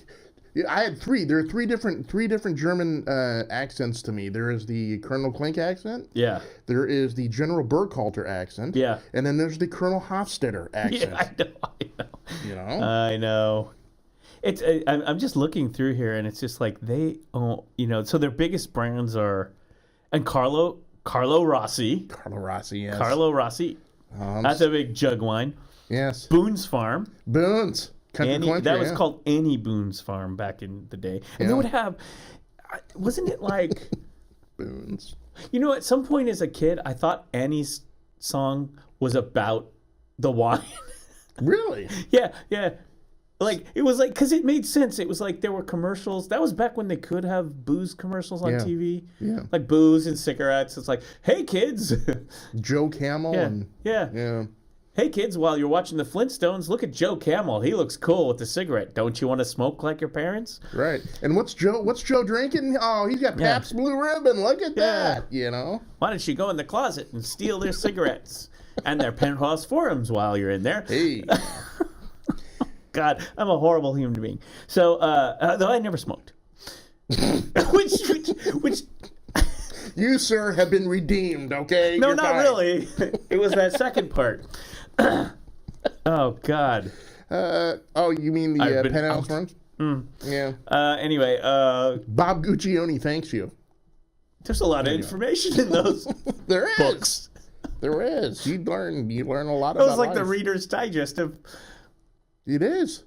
I had three. There are three different German accents to me. There is the Colonel Klink accent. Yeah. There is the General Burkhalter accent. Yeah. And then there's the Colonel Hofstadter accent. Yeah, I know. It's I'm just looking through here, and it's just like they own, so their biggest brands are, and Carlo Rossi. Carlo Rossi, yes. Carlo Rossi. That's a big jug wine. Yes. Boone's Farm. Boone's. That was called Annie Boone's Farm back in the day. And they would have, wasn't it like... Boone's. At some point as a kid, I thought Annie's song was about the wine. Really? Yeah. Like, it was like, because it made sense. It was like there were commercials. That was back when they could have booze commercials on TV. Yeah. Like booze and cigarettes. It's like, hey, kids. Joe Camel. Yeah. Hey, kids, while you're watching the Flintstones, look at Joe Camel. He looks cool with the cigarette. Don't you want to smoke like your parents? Right. And what's Joe drinking? Oh, he's got Pabst Blue Ribbon. Look at that, Why don't you go in the closet and steal their cigarettes and their penthouse forums while you're in there? Hey. God, I'm a horrible human being. So, though I never smoked. which you, sir, have been redeemed, okay? No, not really. It was that second part. Oh, God. You mean the penthouse ones? Yeah. Anyway. Bob Guccione thanks you. There's a lot of information in those there is. books. There is. You learn a lot about life. It was like life. the Reader's Digest of... It is.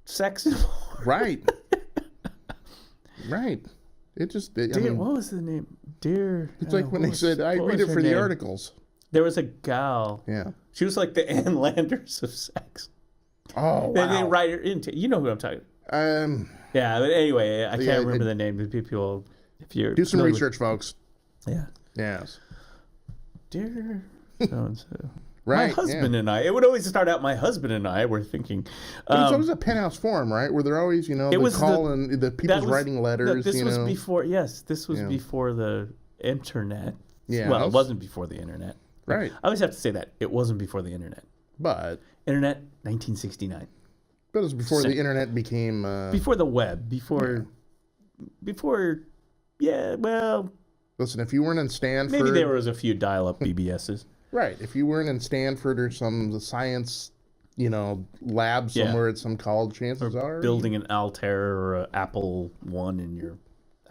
Sex and more. Right. Right. It just... what was the name? Dear... It's like when they said, I read it for the articles. There was a gal. Yeah. She was like the Ann Landers of sex. Oh, wow. They write her into... You know who I'm talking about. Yeah, but anyway, I can't remember the name of the people. If you're... Do some research, folks. Yeah. Yes. Dear so-and-so. Right, my husband and I. It would always start out, my husband and I were thinking. It was always a penthouse forum, right? Where they're always, they call and the people's writing letters. This was before, this was before the internet. Yeah. Well, it wasn't before the internet. Right. I always have to say that. It wasn't before the internet. But. Internet, 1969. But it was before the internet became. Before the web. Before, well. Listen, if you weren't in Stanford. Maybe there was a few dial-up BBSs. Right. If you weren't in Stanford or some science, lab somewhere at some college, chances are building an Altair or an Apple One in your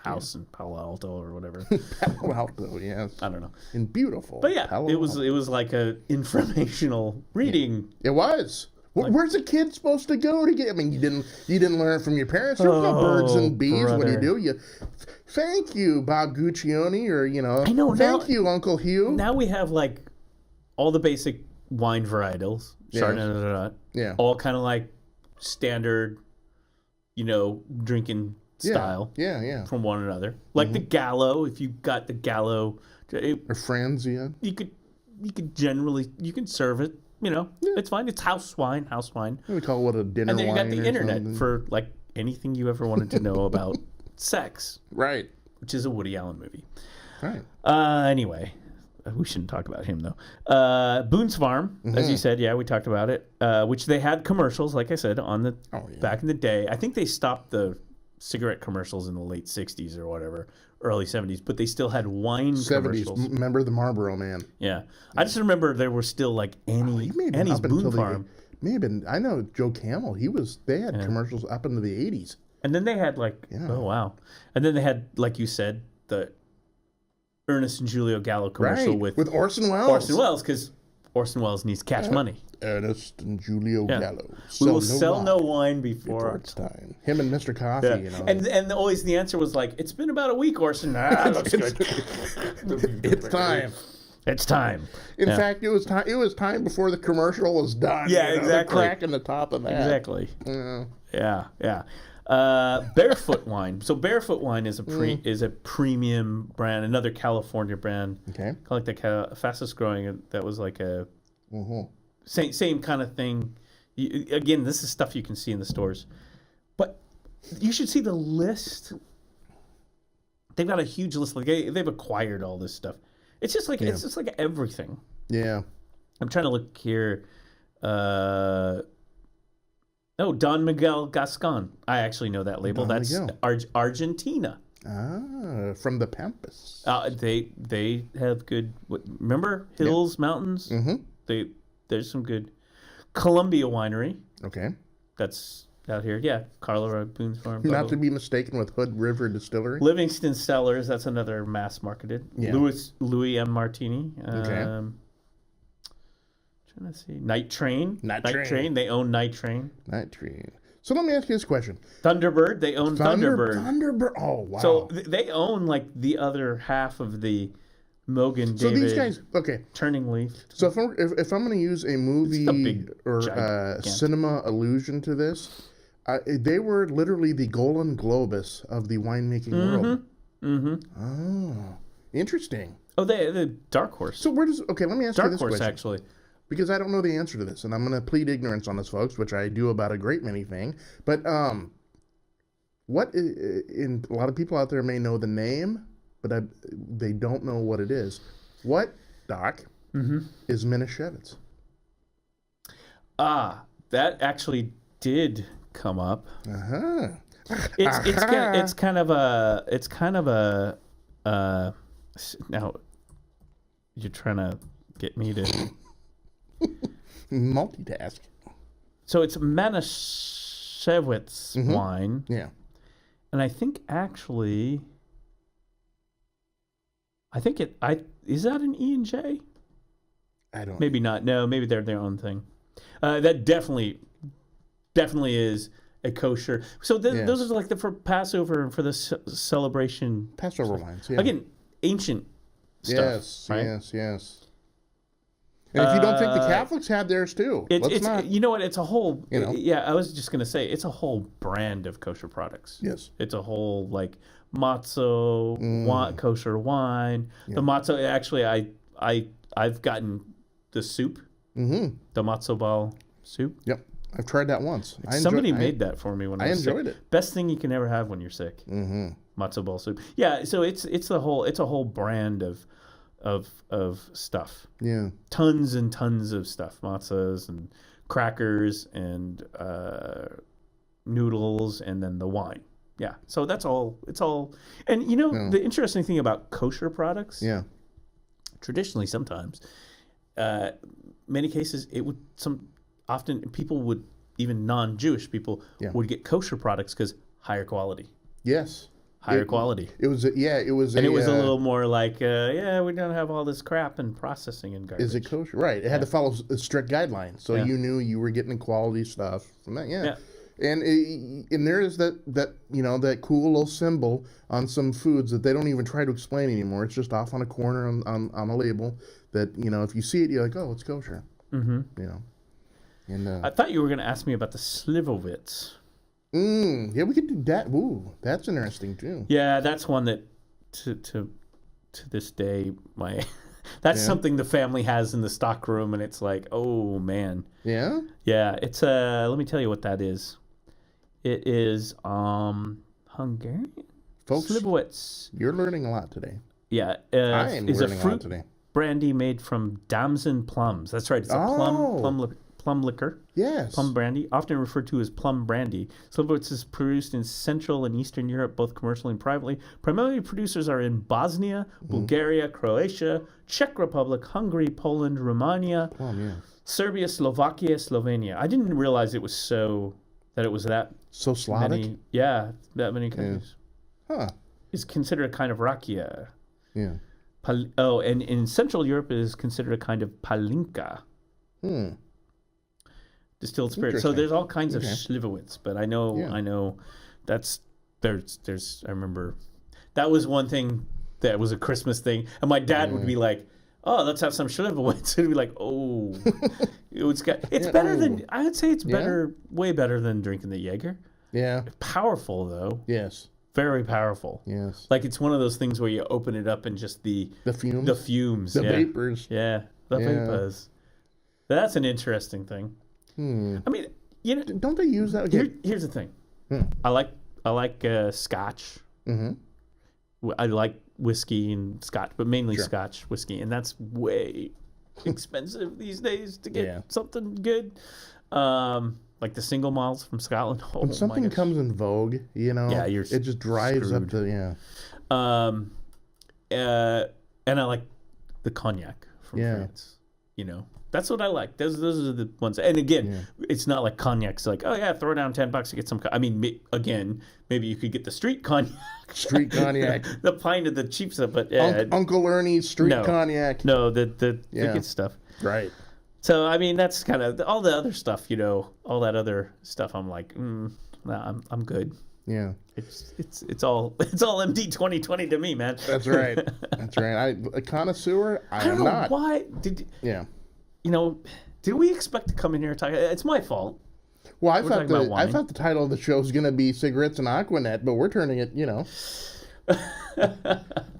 house in Palo Alto or whatever. Palo Alto, yes. I don't know. And beautiful. But yeah, it was like a informational reading. It was. Where's a kid supposed to go to get? I mean, you didn't learn from your parents. There's no birds and bees. Brother. What do? You thank you, Bob Guccione, or I know. Thank you, Uncle Hugh. Now we have like all the basic wine varietals, all kind of like standard, drinking style, from one another. Like the Gallo, if you got the Gallo, or Franzia, you can serve it. It's fine. It's house wine. We call it a dinner wine. And then you got the internet for like anything you ever wanted to know about sex, right? Which is a Woody Allen movie, right? Anyway. We shouldn't talk about him, though. Boone's Farm, as you said, we talked about it, which they had commercials, like I said, back in the day. I think they stopped the cigarette commercials in the late 60s or whatever, early 70s, but they still had wine 70s. Commercials. Remember the Marlboro Man? Yeah. I just remember there were still like Annie's Boone Farm. May have been, I know Joe Camel, they had commercials up into the 80s. And then they had oh, wow. And then they had, like you said, the Ernest and Julio Gallo commercial with Orson Welles. Because Orson Welles needs cash money. Ernest and Julio Gallo. We will sell no wine before it's time. Him and Mr. Coffee, And always the answer was like, it's been about a week, Orson. Looks good. It's time. It's time. In fact, it was time. It was time before the commercial was done. Yeah, exactly. The crack in the top of that. Exactly. Yeah. Barefoot Wine. So Barefoot Wine is a premium brand, another California brand. Okay. Like the fastest growing. That was like a same kind of thing. Again, this is stuff you can see in the stores, but you should see the list. They've got a huge list. Like they've acquired all this stuff. It's just like everything. Yeah. I'm trying to look here. Don Miguel Gascon. I actually know that label. That's Argentina. From the Pampas. They have good. Remember hills, mountains. Mm-hmm. There's some good. Columbia Winery. Okay. That's out here. Yeah, Carla Boone's Farm. Not to be mistaken with Hood River Distillery. Livingston Cellars. That's another mass marketed. Yeah. Louis M. Martini. Okay. Trying to see. Night Train. They own Night Train. So let me ask you this question. Thunderbird. They own Thunderbird. Thunderbird. Oh, wow. So they own like the other half of the Mogan David. So these guys, okay. Turning Leaf. So if I'm going to use a movie or cinema allusion to this, they were literally the Golden Globus of the winemaking world. Mm-hmm. Oh, interesting. Oh, the Dark Horse. So let me ask you this question. Dark Horse, actually. Because I don't know the answer to this, and I'm going to plead ignorance on this, folks, which I do about a great many things. But a lot of people out there may know the name, but they don't know what it is. What, Doc, is Minischewitz? That actually did come up. Uh-huh. It's kind of a now you're trying to get me to multitask. So it's Manischewitz wine. Yeah. And I think actually is that an E&J? I don't. Maybe not. No, maybe they're their own thing. That definitely is a kosher. So those are like for Passover and for the celebration. Passover wines. Yeah. Again, ancient stuff. Yes. Right? Yes. And if you don't think the Catholics had theirs too, let's not. You know what? It's a whole. Yeah, I was just gonna say it's a whole brand of kosher products. Yes. It's a whole like matzo kosher wine. Yeah. The matzo. Actually, I've gotten the soup. Mm-hmm. The matzo ball soup. Yep. I've tried that once. Somebody made that for me when I was sick. enjoyed it. Best thing you can ever have when you're sick. Mm-hmm. Matzo ball soup. Yeah. So it's a whole brand of stuff. Yeah. Tons and tons of stuff. Matzahs and crackers and noodles and then the wine. Yeah. So that's all. It's all. And the interesting thing about kosher products. Yeah. Traditionally, sometimes, many cases, often people would, even non-Jewish people would get kosher products because higher quality. Yes. higher quality. It was, it was, and it was a little more like, we don't have all this crap and processing and garbage. Is it kosher? Right. It had to follow strict guidelines, so you knew you were getting quality stuff from that. Yeah. And there is that cool little symbol on some foods that they don't even try to explain anymore. It's just off on a corner on a label that, if you see it, you're like, oh, it's kosher. Mm-hmm. And I thought you were going to ask me about the slivovitz. Yeah, we could do that. Ooh, that's interesting too. Yeah, that's one that to this day that's something the family has in the stock room, and it's like, oh man. Yeah? Yeah, it's let me tell you what that is. It is Hungarian. Folks, slivovitz. You're learning a lot today. Yeah, I am is learning a fruit a lot today. brandy made from damson plums. That's right. It's a plum liquor. Yes. Plum brandy, often referred to as plum brandy. Slivovitz is produced in Central and Eastern Europe, both commercially and privately. Primarily producers are in Bosnia, Bulgaria, Croatia, Czech Republic, Hungary, Poland, Romania, Serbia, Slovakia, Slovenia. I didn't realize it was that so Slavic. That many countries. Yeah. Huh. It's considered a kind of rakia. Yeah. And in Central Europe it is considered a kind of palinka. Distilled spirit. So there's all kinds of slivovitz, but I know that's there's I remember that was one thing that was a Christmas thing, and my dad would be like, "Oh, let's have some slivovitz," and he'd be like, "Oh, it's better than I would say it's better, way better than drinking the Jaeger." Yeah, powerful though. Yes, very powerful. Yes, like it's one of those things where you open it up and just the fumes, the vapors, the vapors. That's an interesting thing. I mean, don't they use that? Here's the thing. I like Scotch. Mm-hmm. I like whiskey and Scotch, but mainly Scotch whiskey, and that's way expensive these days to get something good. Like the single malts from Scotland. When something comes in vogue, it just drives up the and I like the cognac from France. That's what I like. Those are the ones. And again, it's not like cognac's like, oh yeah, throw down $10 to get some. I mean, again, maybe you could get the street cognac. Street cognac. The pint of the cheap stuff, but Uncle Ernie's street cognac. No, the good stuff. Right. So I mean, that's kind of all the other stuff. All that other stuff. I'm like, nah, I'm good. Yeah. It's all MD 2020 to me, man. That's right. That's right. A connoisseur. I don't know why did. Yeah. Did we expect to come in here and talk? It's my fault. Well, I thought the title of the show was going to be Cigarettes and Aquanet, but we're turning it, we're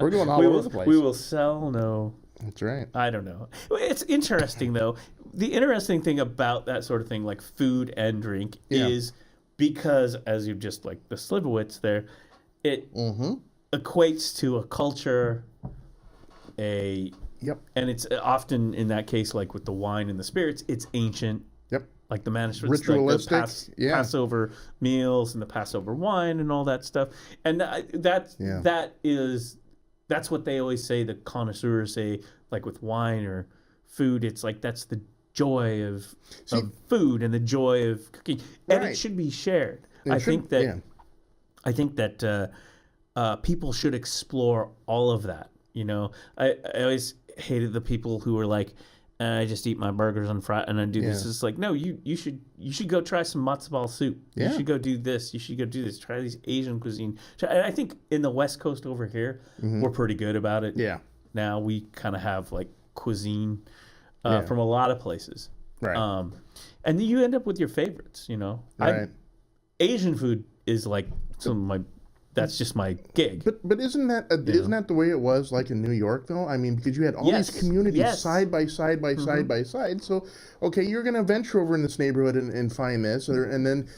going all over the place. We will sell no. That's right. I don't know. It's interesting, though. The interesting thing about that sort of thing, like food and drink, is because, as you just like the slivovitz there, it equates to a culture, and it's often in that case, like with the wine and the spirits, it's ancient. Yep. Like the manuscripts, ritualistic, like the Passover meals and the Passover wine and all that stuff, and that's what they always say. The connoisseurs say, like with wine or food, it's like that's the joy of food and the joy of cooking, and it should be shared. I think that people should explore all of that. I always hated the people who were like, I just eat my burgers and fry and I do this. It's like, no, you should go try some matzo ball soup. You should go do this. You should go do this. Try these Asian cuisine. And I think in the West Coast over here, we're pretty good about it. Yeah. Now we kind of have like cuisine from a lot of places. Right. And then you end up with your favorites. Right. Asian food is like some of my. That's just my gig. But isn't that the way it was like in New York though? I mean, because you had all these communities side by side by side by side. So okay, you're gonna venture over in this neighborhood and find this, and then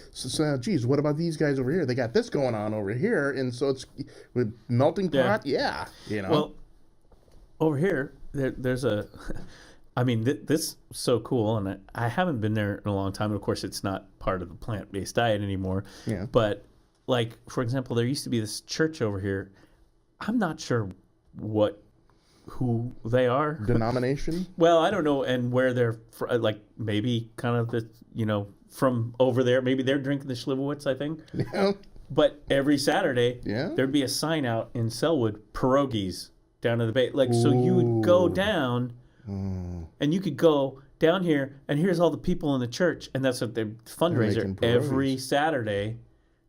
geez, what about these guys over here? They got this going on over here, and so it's with melting pot. Yeah. Well, over here there's a. I mean, this is so cool, and I haven't been there in a long time. Of course, it's not part of the plant-based diet anymore. Yeah. But like, for example, there used to be this church over here. I'm not sure who they are. Denomination? Well, I don't know, and where they're like maybe kind of the from over there. Maybe they're drinking the Schlivowitz, I think. Yeah. But every Saturday, Yeah. there'd be a sign out in Selwood, pierogies down to the bay. Like, so you would go down, and you could go down here, and here's all the people in the church, and that's what their fundraiser every Saturday.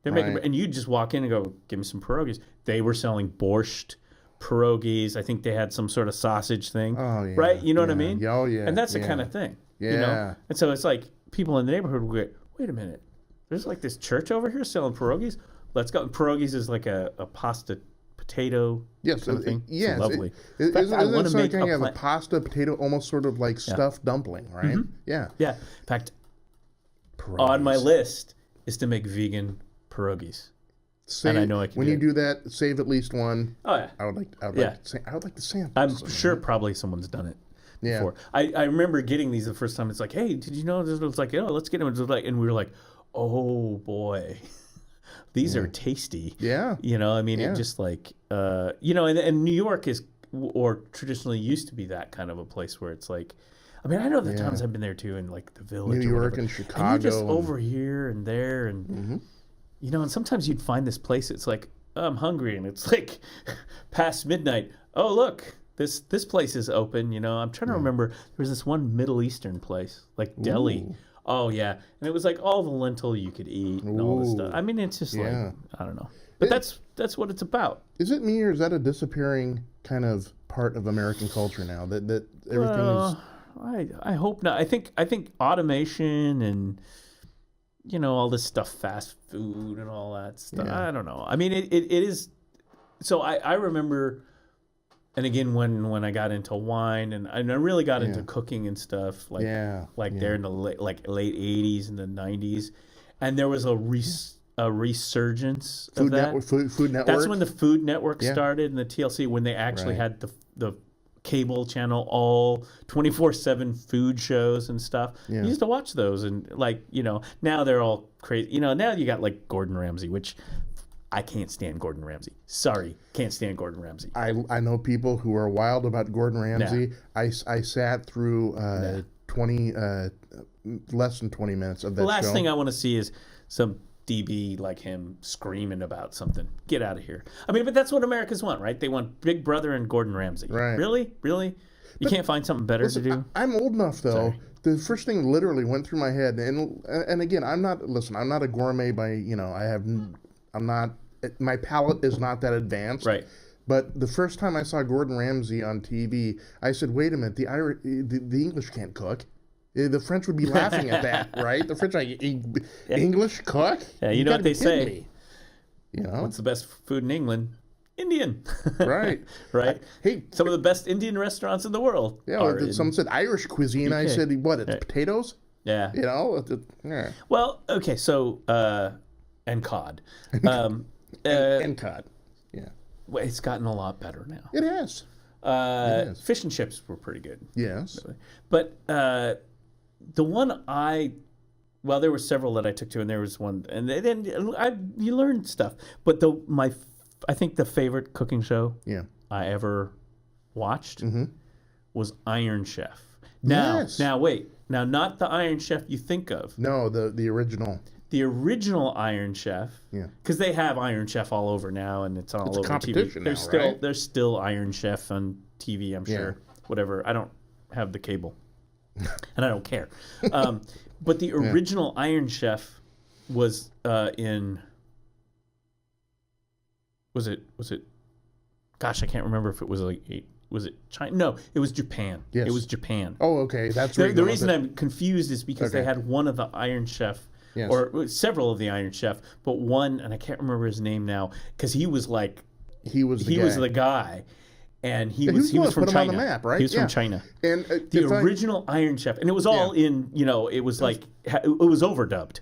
They're making, and you just walk in and go, give me some pierogies. They were selling borscht, pierogies. I think they had some sort of sausage thing, right? You know what I mean? Oh, yeah. And that's the kind of thing, you know? And so it's like people in the neighborhood would go, wait a minute, there's like this church over here selling pierogies. Let's go. Pierogies is like a pasta potato something. Yes, lovely. Isn't it something you have a pasta potato, almost sort of like stuffed dumpling, right? Mm-hmm. Yeah. Yeah. In fact, on my list is to make vegan pierogies. And I know I can. When you do that, save at least one. Oh yeah. I would like to sample. I'm sure probably someone's done it before. I remember getting these the first time. It's like, hey, did you know this was like, let's get them. It was like, and we were like, oh boy. These are tasty. Yeah. You know, I mean, it just like, you know, and New York is, or traditionally used to be that kind of a place where it's like, I mean, I know the times I've been there too, in like the Village. New York and Chicago. And you're just over here and there. And, you know, and sometimes you'd find this place, it's like, oh, I'm hungry. And it's like past midnight. Oh, look, this place is open. You know, I'm trying to remember. There was this one Middle Eastern place, like Delhi. Oh, yeah. And it was like all the lentil you could eat and all this stuff. I mean, it's just like, I don't know. But that's what it's about. Is it me, or is that a disappearing kind of part of American culture now? That everything is... I hope not. I think automation and, you know, all this stuff, fast food and all that stuff. I don't know. I mean, it is... So I remember... And again, when I got into wine and I really got into cooking and stuff, like there in the late 80s and the 90s, and there was a resurgence of that. Food Network. That's when the Food Network started, and the TLC, when they actually had the cable channel, all 24/7 food shows and stuff. You used to watch those, and like, you know, now they're all crazy. You know, now you got like Gordon Ramsay, which... I can't stand Gordon Ramsay. Sorry, can't stand Gordon Ramsay. I know people who are wild about Gordon Ramsay. I sat through less than 20 minutes of that show. The last thing I want to see is some DB like him screaming about something. Get out of here. I mean, but that's what Americans want, right? They want Big Brother and Gordon Ramsay. Right. Really? You can't find something better to do? I'm old enough, though. Sorry. The first thing literally went through my head, and again, I'm not a gourmet by, you know, my palate is not that advanced. Right. But the first time I saw Gordon Ramsay on TV, I said, wait a minute, the English can't cook. The French would be laughing at that, right? The French are like, English cook? Yeah, you know what they say. Me. You know? What's the best food in England? Indian. Right. Right? Hey, some of the best Indian restaurants in the world. Yeah, someone said Irish cuisine. I said, what, it's potatoes? Yeah. You know? Well, okay, so, and cod. And cod. Yeah. Well, it's gotten a lot better now. It has. Fish and chips were pretty good. Yes. Really. But the one well, there were several that I took to, and there was one, and then you learned stuff. But I think the favorite cooking show I ever watched was Iron Chef. Now, wait. Now, not the Iron Chef you think of. No, the original. The original Iron Chef, because they have Iron Chef all over now, and it's all over TV. There's still Iron Chef on TV, I'm sure. Whatever. I don't have the cable, and I don't care. But the original Iron Chef was in. Was it? Gosh, I can't remember if it was was it China? No, it was Japan. Yes. It was Japan. Oh, okay. That's the reason I'm confused is because they had one of the Iron Chef. Yes. Or several of the Iron Chef, but one, and I can't remember his name now, because he was the guy, and he was from China. On the map, right? He was from China. And the original Iron Chef, and it was all in, you know, it was like it was overdubbed.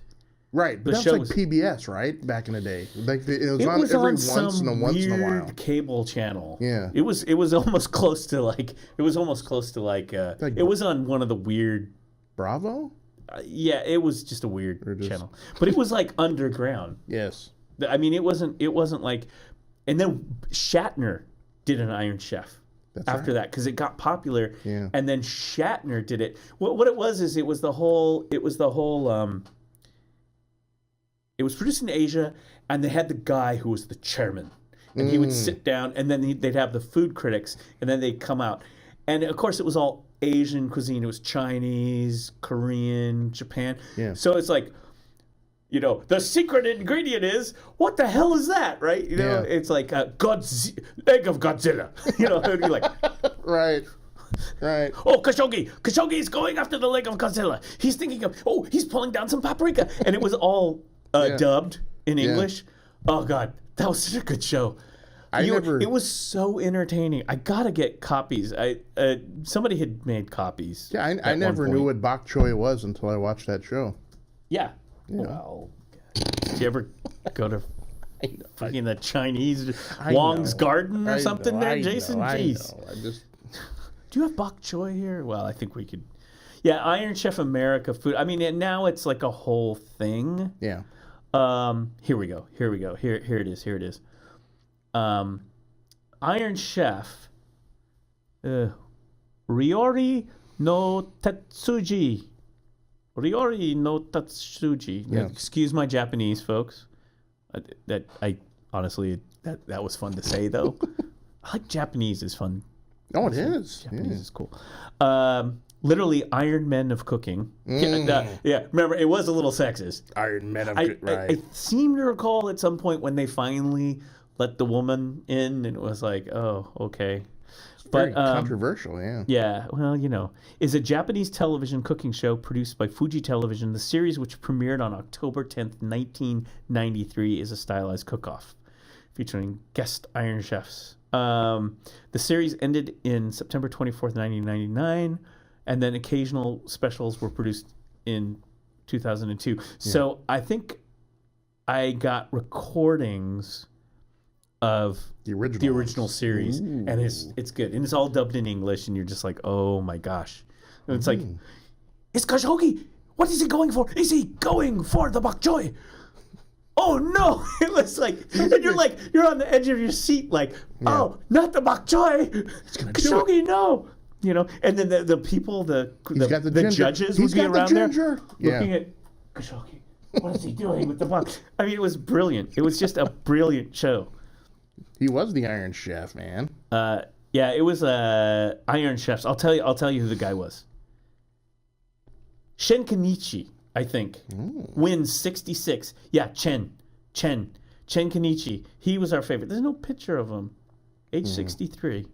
Right, but that was like PBS, right? Back in the day, like it was on every once in a while. Cable channel. Yeah, it was almost close to like it was on one of the weird Bravo. Yeah, it was just a weird channel, but it was like underground. Yes, I mean it wasn't like, and then Shatner did an Iron Chef after that because it got popular. Yeah, and then Shatner did it. What it was is it was the whole. It was produced in Asia, and they had the guy who was the chairman. And he would sit down, and then they'd have the food critics, and then they'd come out. And, of course, it was all Asian cuisine. It was Chinese, Korean, Japan. Yeah. So it's like, you know, the secret ingredient is, what the hell is that, right? You know, it's like egg of Godzilla. You know, it'd be like... Right. Oh, Khashoggi! Khashoggi is going after the leg of Godzilla. He's thinking of, he's pulling down some paprika. And it was all dubbed in English. Oh, God. That was such a good show. It was so entertaining. I gotta get copies. Somebody had made copies. Yeah, I never knew what bok choy was until I watched that show. Yeah. Well, did you ever go to fucking the Chinese Wong's Garden or something there, Jason? Jeez. Do you have bok choy here? Well, I think we could. Yeah, Iron Chef America food. I mean, and now it's like a whole thing. Yeah. Here we go. Here it is. Iron Chef, Ryori no Tetsuji. Yeah. Excuse my Japanese, folks. That was fun to say though. I like Japanese is fun. Oh, it is. Japanese is cool. Literally Iron Men of cooking. Yeah, remember, it was a little sexist. Iron Men of cooking, right. I seem to recall at some point when they finally let the woman in, and it was like, oh, okay. Very controversial, yeah. Yeah, well, you know. Is a Japanese television cooking show produced by Fuji Television. The series, which premiered on October 10th, 1993, is a stylized cook-off featuring guest Iron Chefs. The series ended in September 24th, 1999. And then occasional specials were produced in 2002. Yeah. So I think I got recordings of the original series. Ooh. And it's good. And it's all dubbed in English, and you're just like, oh my gosh. And it's like, it's Khashoggi! What is he going for? Is he going for the bok choy? Oh no! It was like, and you're on the edge of your seat, like, oh, not the bok choy! Khashoggi, no! You know, and then the people, the judges would be around there looking at Khashoggi. What is he doing with the bok? I mean, it was brilliant. It was just a brilliant show. He was the Iron Chef, man. Yeah, it was Iron Chefs. I'll tell you who the guy was. Shen Kenichi, I think, wins 66. Yeah, Chen Kenichi. He was our favorite. There's no picture of him. Age 63.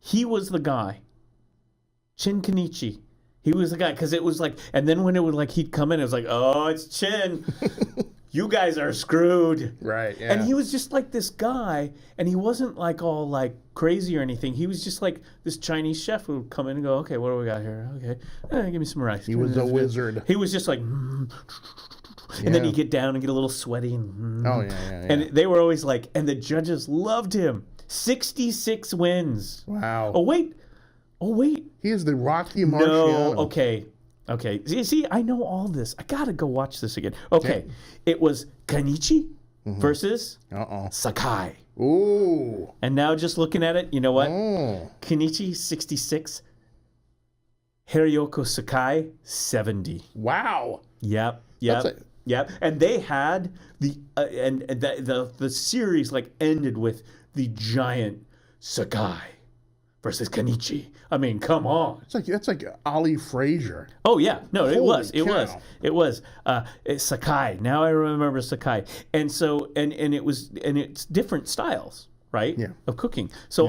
He was the guy. Chin Kenichi. He was the guy, because it was like, and then when it would like, he'd come in, it was like, oh, it's Chin. You guys are screwed. Right, yeah. And he was just like this guy, and he wasn't like all like crazy or anything. He was just like this Chinese chef who would come in and go, okay, what do we got here? Okay, give me some rice. He was a wizard. He was just like, and then he'd get down and get a little sweaty. And, oh, yeah. And they were always like, and the judges loved him. 66 wins. Wow. Oh, wait. He is the Rocky Marciano. No, okay. See, I know all this. I got to go watch this again. Okay. It was Kenichi versus Sakai. Ooh. And now just looking at it, you know what? Kenichi, 66. Hiroyoko Sakai, 70. Wow. Yep. And they had the series like ended with the giant Sakai versus Kenichi. I mean, come on. That's like Ali Frazier. Oh yeah, no, it was Sakai. Now I remember Sakai, and so and it's different styles, right? Yeah. Of cooking. So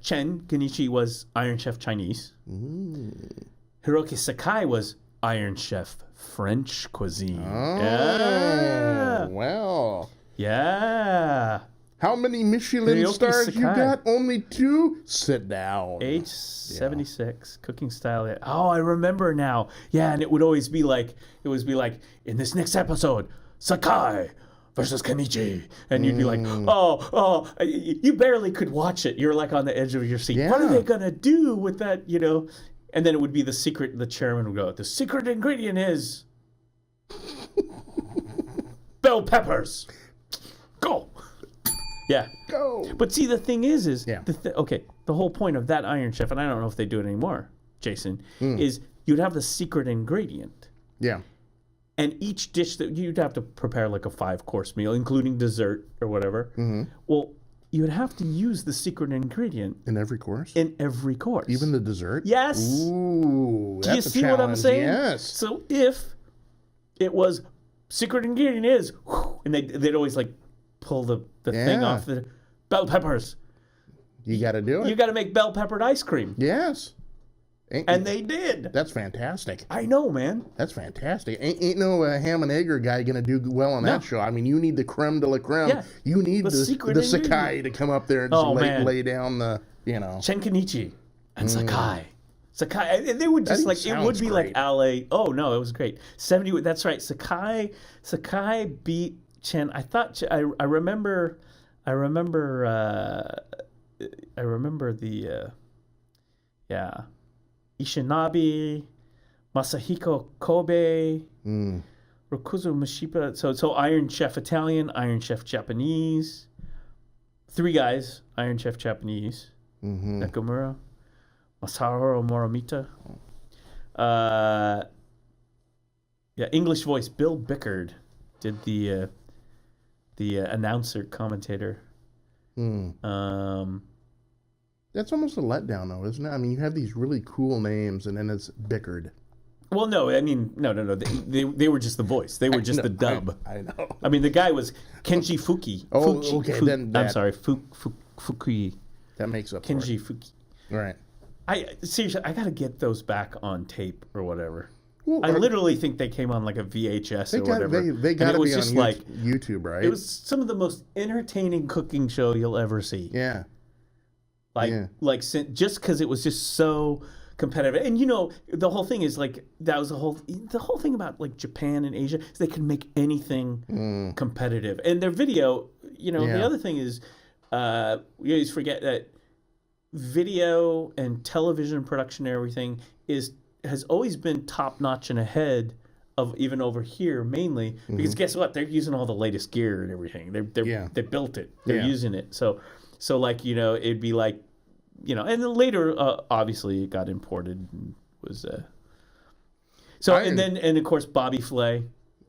Chen Kenichi was Iron Chef Chinese. Hiroki Sakai was Iron Chef French cuisine. Oh, yeah. Well. Yeah. How many Michelin stars Sakai. You got? Only 2? Sit down. Age 76. Cooking style. Oh, I remember now. Yeah, and it would always be like, in this next episode, Sakai versus Kenichi. And you'd be like, oh, you barely could watch it. You're like on the edge of your seat. Yeah. What are they going to do with that, you know? And then it would be the secret, the chairman would go, the secret ingredient is bell peppers. Go. Yeah. Go. But see, the thing is the whole point of that Iron Chef, and I don't know if they do it anymore, Jason, is you'd have the secret ingredient. Yeah. And each dish that you'd have to prepare like a 5-course meal, including dessert or whatever. Well, you would have to use the secret ingredient in every course. Even the dessert. Yes. Ooh, do you see what I'm saying? Yes. So if it was secret ingredient is, and they'd always like pull the thing off the bell peppers. You got to do it. You got to make bell peppered ice cream. Yes. And they did. That's fantastic. I know, man. That's fantastic. Ain't no ham and egger guy gonna do well on that show. I mean, you need the creme de la creme. Yeah. You need the Sakai to come up there and just lay down the, Chenkanichi and Sakai. Sakai. They would just like, it would be great. Like LA. Oh, no, it was great. 70, that's right. Sakai beat Chen. I thought, I remember the, Ishinabe, Masahiko Kobe, Rokuzo Mashipa. So Iron Chef Italian, Iron Chef Japanese. 3 guys, Iron Chef Japanese. Nakamura, Masaharu Moromita. English voice, Bill Bickard did the announcer commentator. That's almost a letdown, though, isn't it? I mean, you have these really cool names, and then it's Bickard. Well, no, I mean, no. They were just the voice. They were just the dub. I know. I mean, the guy was Kenji Fuki. Okay. I'm sorry, Fukui. That makes up Kenji for it. Fuki. Right. Seriously, I got to get those back on tape or whatever. Well, I literally think they came on like a VHS or whatever. They got to be on YouTube, right? It was some of the most entertaining cooking show you'll ever see. Yeah. Just because it was just so competitive, and the whole thing is like that was the whole thing about like Japan and Asia is they can make anything competitive, and their video. The other thing is we always forget that video and television production and everything has always been top notch and ahead of even over here mainly because guess what, they're using all the latest gear and everything. They built it. They're using it. So like it'd be like and then later obviously it got imported and was and of course Bobby Flay.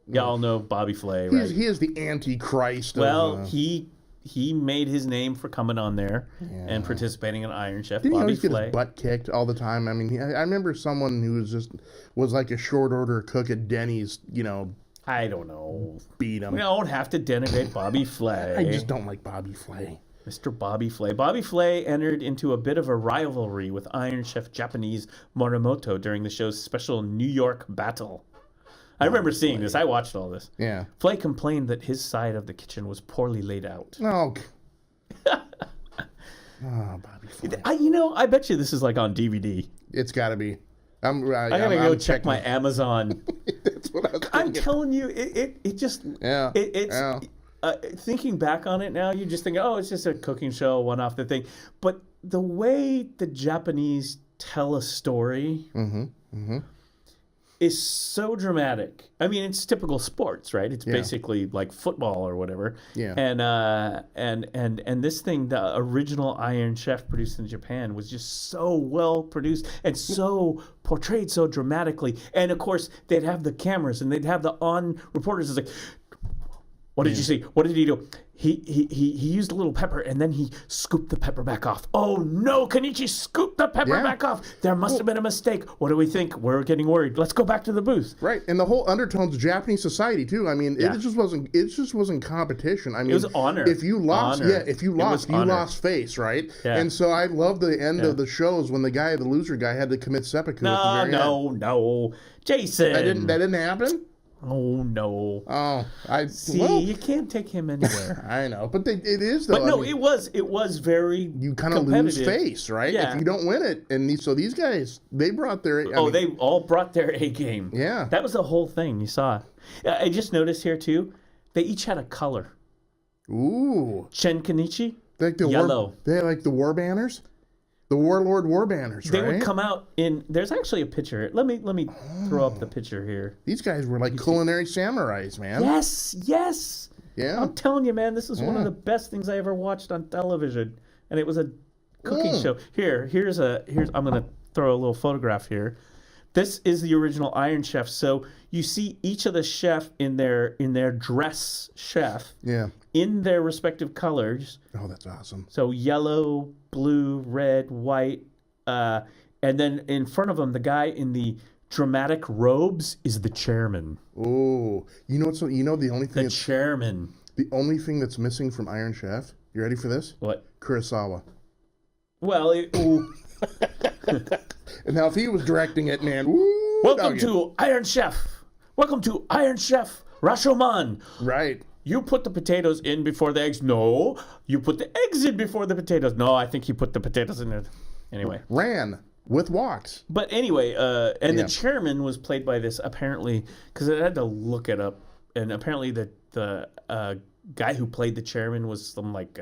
Y'all know Bobby Flay, right? He is the Antichrist. Well, he made his name for coming on there and participating in Iron Chef. Didn't Bobby he always get Flay. his butt kicked all the time? I mean, I remember someone who was like a short order cook at Denny's. I don't know. Beat him. We don't have to denigrate Bobby Flay. I just don't like Bobby Flay. Mr. Bobby Flay. Bobby Flay entered into a bit of a rivalry with Iron Chef Japanese Morimoto during the show's special New York battle. I remember seeing this. I watched all this. Yeah. Flay complained that his side of the kitchen was poorly laid out. Oh. Bobby Flay. I bet you this is like on DVD. It's got to be. I gotta go check my Amazon. That's what I was thinking. I'm telling you, it just thinking back on it now, you just think, oh, it's just a cooking show, one-off the thing. But the way the Japanese tell a story is so dramatic. I mean, it's typical sports, right? It's basically like football or whatever. Yeah. And this thing, the original Iron Chef produced in Japan, was just so well produced and so portrayed so dramatically. And of course, they'd have the cameras and they'd have the on reporters. It's like, what did you see? What did he do? He used a little pepper and then he scooped the pepper back off. Oh no, Kenichi scooped the pepper back off. There must have been a mistake. What do we think? We're getting worried. Let's go back to the booth. Right, and the whole undertones of Japanese society too. I mean, it just wasn't competition. I mean, it was honor. If you lost, you lost face, right? Yeah. And so I love the end of the shows when the loser guy had to commit seppuku. No, Jason. That didn't happen. Oh no! You can't take him anywhere. I know, but it is though. But no, it was very. You kind of lose face, right? Yeah. If you don't win it, and these guys, they brought their. They all brought their A game. Yeah, that was the whole thing. You saw. I just noticed here too. They each had a color. Ooh. Chen Kenichi. Like the yellow. They had like the war banners. The Warlord war banners, right? They would come out in. There's actually a picture. Let me throw up the picture here. These guys were like culinary samurais, man. Yes. Yeah. I'm telling you, man, this is one of the best things I ever watched on television, and it was a cooking show. Here's I'm gonna throw a little photograph here. This is the original Iron Chef. So you see each of the chef in their dress chef in their respective colors. Oh, that's awesome. So yellow, blue, red, white. And then in front of them, the guy in the dramatic robes is the chairman. Oh, the only thing the chairman. The only thing that's missing from Iron Chef. You ready for this? What? Kurosawa. Well, and now if he was directing it, man. Woo, welcome to Iron Chef. Welcome to Iron Chef Rashomon. Right. You put the potatoes in before the eggs. No. You put the eggs in before the potatoes. No, I think you put the potatoes in there. Anyway. Ran with walks. But anyway, and the chairman was played by this, apparently, because I had to look it up. And apparently the guy who played the chairman was some like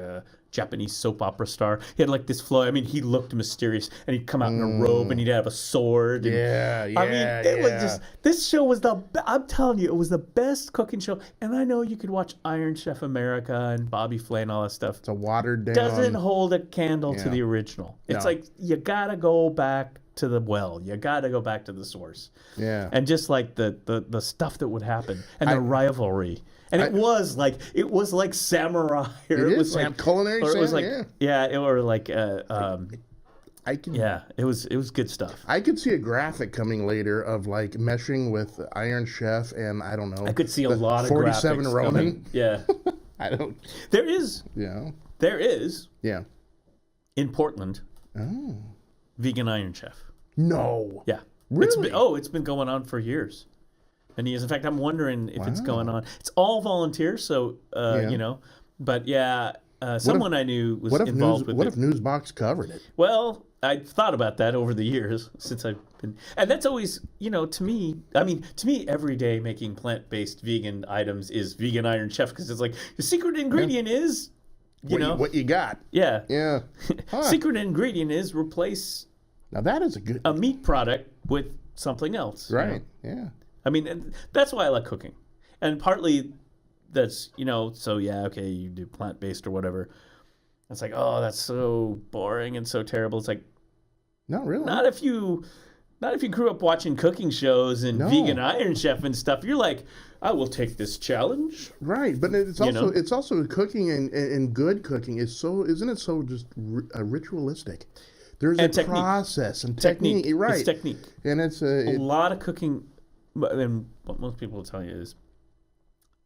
Japanese soap opera star. He had like this flow. I mean, he looked mysterious, and he'd come out in a robe, and he'd have a sword. And, I mean, it was just, this show was I'm telling you, it was the best cooking show. And I know you could watch Iron Chef America and Bobby Flay and all that stuff. It's a watered down. Doesn't hold a candle to the original. It's like, you gotta go back to the well. You gotta go back to the source. Yeah. And just like the stuff that would happen and the rivalry. And it was like samurai, or it was like culinary, or it was like or like it was good stuff. I could see a graphic coming later of like meshing with Iron Chef and I don't know. I could see a lot of 47 graphics Ronin. Coming. Yeah. I don't. There is. Yeah. There is. Yeah. In Portland. Oh. Vegan Iron Chef. No. Yeah. Really? It's been going on for years. And in fact, I'm wondering if it's going on. It's all volunteer, so, you know. But someone I knew was involved with it. What if NuzBox covered it? Well, I've thought about that over the years since I've been. And that's always, to me, every day making plant-based vegan items is Vegan Iron Chef, because it's like, the secret ingredient is, what you got. Yeah. Yeah. Huh. Secret ingredient is replace now that is a meat product with something else. Right. Yeah. I mean, and that's why I like cooking. And partly that's, okay, you do plant-based or whatever. It's like, oh, that's so boring and so terrible. It's like, not really. Not if you grew up watching cooking shows and Vegan Iron Chef and stuff. You're like, I will take this challenge. Right, but it's also cooking and good cooking is isn't it so just ritualistic? There's a process and technique. Right. It's technique. And it's a lot of cooking. And what most people will tell you is,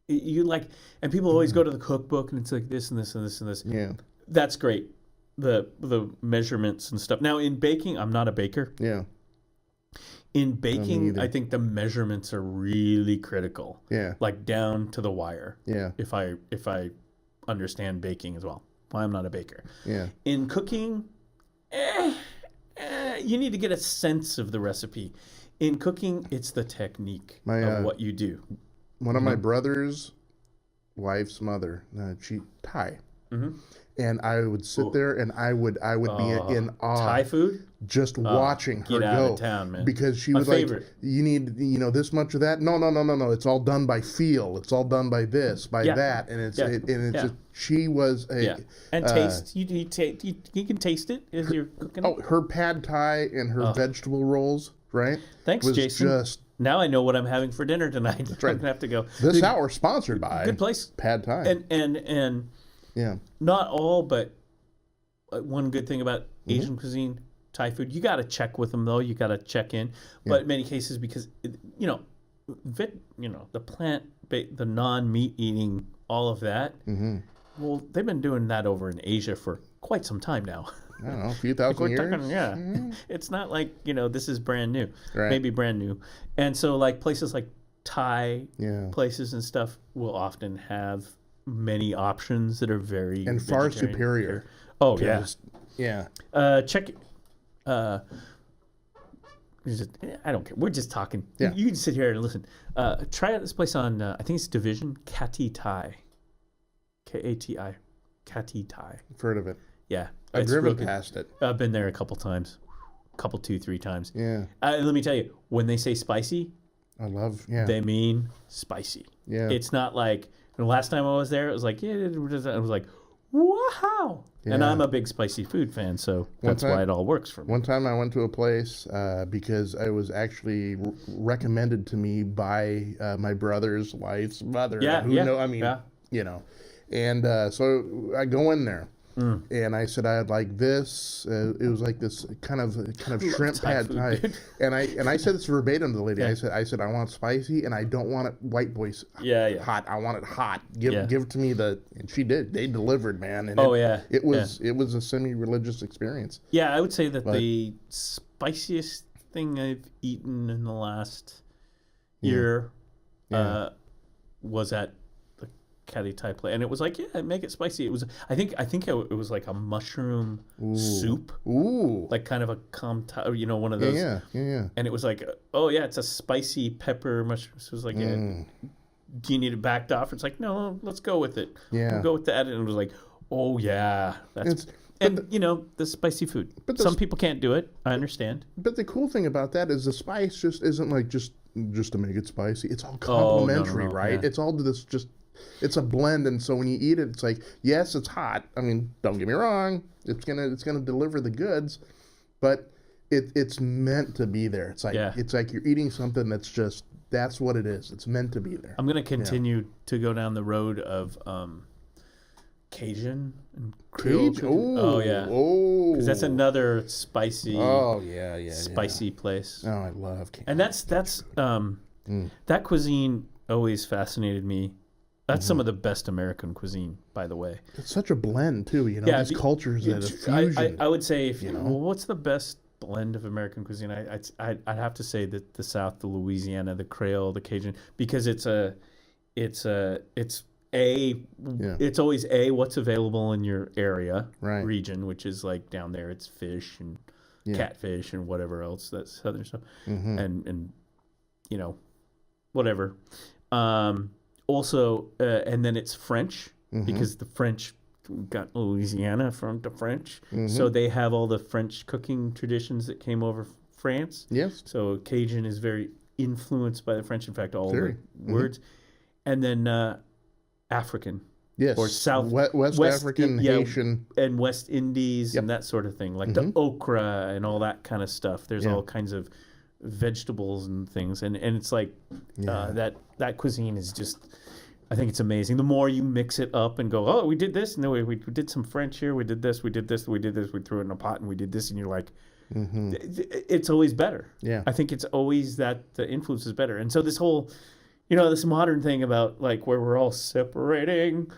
and people always go to the cookbook and it's like this and this and this and this. Yeah, that's great. The measurements and stuff. Now in baking, I'm not a baker. Yeah. In baking, I think the measurements are really critical. Yeah. Like down to the wire. Yeah. If I understand baking as well. I'm not a baker. Yeah. In cooking, you need to get a sense of the recipe. In cooking, it's the technique of what you do. One of my brother's wife's mother, Thai. Mm-hmm. And I would sit there and I would be in awe. Thai food? Just watching her get out go. Of town, man. Because she my was favorite. Like, you need, this much of that. No. It's all done by feel. It's all done by this, by that. And it's just, she was and taste. You can taste it as you're cooking. Oh, her pad thai and her vegetable rolls, right? Thanks, was Jason. Just, now I know what I'm having for dinner tonight. That's right. I'm gonna have to go. This hour sponsored by good place. Pad Thai. And yeah, not all, but one good thing about Asian cuisine, Thai food, you got to check with them though. You got to check in, but in many cases because the plant, the non-meat eating, all of that. Mm-hmm. Well, they've been doing that over in Asia for quite some time now. I don't know, a few thousand years. Mm-hmm. It's not like this is brand new, right. Maybe brand new, and so like places like Thai places and stuff will often have many options that are very and far superior. Oh yeah. Check. I don't care. We're just talking. Yeah. You can sit here and listen. Try out this place on. I think it's Division Kati Thai. Kati. Kati Thai. I've heard of it. Yeah, I've driven past it. I've been there a couple times. 2-3 times. Yeah. Let me tell you, when they say spicy, I love. Yeah. They mean spicy. Yeah. It's not like the last time I was there. It was like I was like, wow. Yeah. And I'm a big spicy food fan, so that's why it all works for me. One time I went to a place because I was actually recommended to me by my brother's wife's mother. You know. And so I go in there. And I said I'd like this. It was like this kind of shrimp pad thai. And I said this verbatim to the lady. I said I want spicy and I don't want it white boys hot. I want it hot. Give it to me and she did. They delivered, man. And it was a semi-religious experience. Yeah, I would say that the spiciest thing I've eaten in the last year was at Caddy Thai place, and it was like, make it spicy. It was, I think it was like a mushroom soup, like kind of a one of those, and it was like, it's a spicy pepper mushroom. So it was like, do you need it backed off? It's like, no, let's go with it. We'll go with that, and it was like, that's. The spicy food. But some people can't do it. I understand. But the cool thing about that is the spice just isn't like just to make it spicy. It's all complementary, right? Yeah. It's all it's a blend, and so when you eat it, it's like, yes, it's hot. I mean, don't get me wrong, it's gonna deliver the goods, but it's meant to be there. It's like you're eating something that's what it is. It's meant to be there. I'm gonna continue to go down the road of Cajun and Creole. Because that's another spicy. Spicy place. Oh, I love Cajun. And that's that cuisine always fascinated me. That's some of the best American cuisine, by the way. It's such a blend, too. These cultures that are fusion. I would say, what's the best blend of American cuisine? I'd have to say that the South, the Louisiana, the Creole, the Cajun, because it's always what's available in your area, region, which is like down there, it's fish and catfish and whatever else, that's southern stuff, and whatever. Also, and then it's French, because the French got Louisiana from the French. So they have all the French cooking traditions that came over France. Yes. So Cajun is very influenced by the French. In fact, all the words. And then African. Yes. Or South West African, Haitian. And West Indies and that sort of thing. Like the okra and all that kind of stuff. There's all kinds of vegetables and things. And it's like that cuisine is just... I think it's amazing. The more you mix it up and go, we did this, and then we did some French here, we did this, we did this, we threw it in a pot, and we did this, and you're like, it's always better. Yeah. I think it's always that the influence is better. And so this whole, this modern thing about like where we're all separating.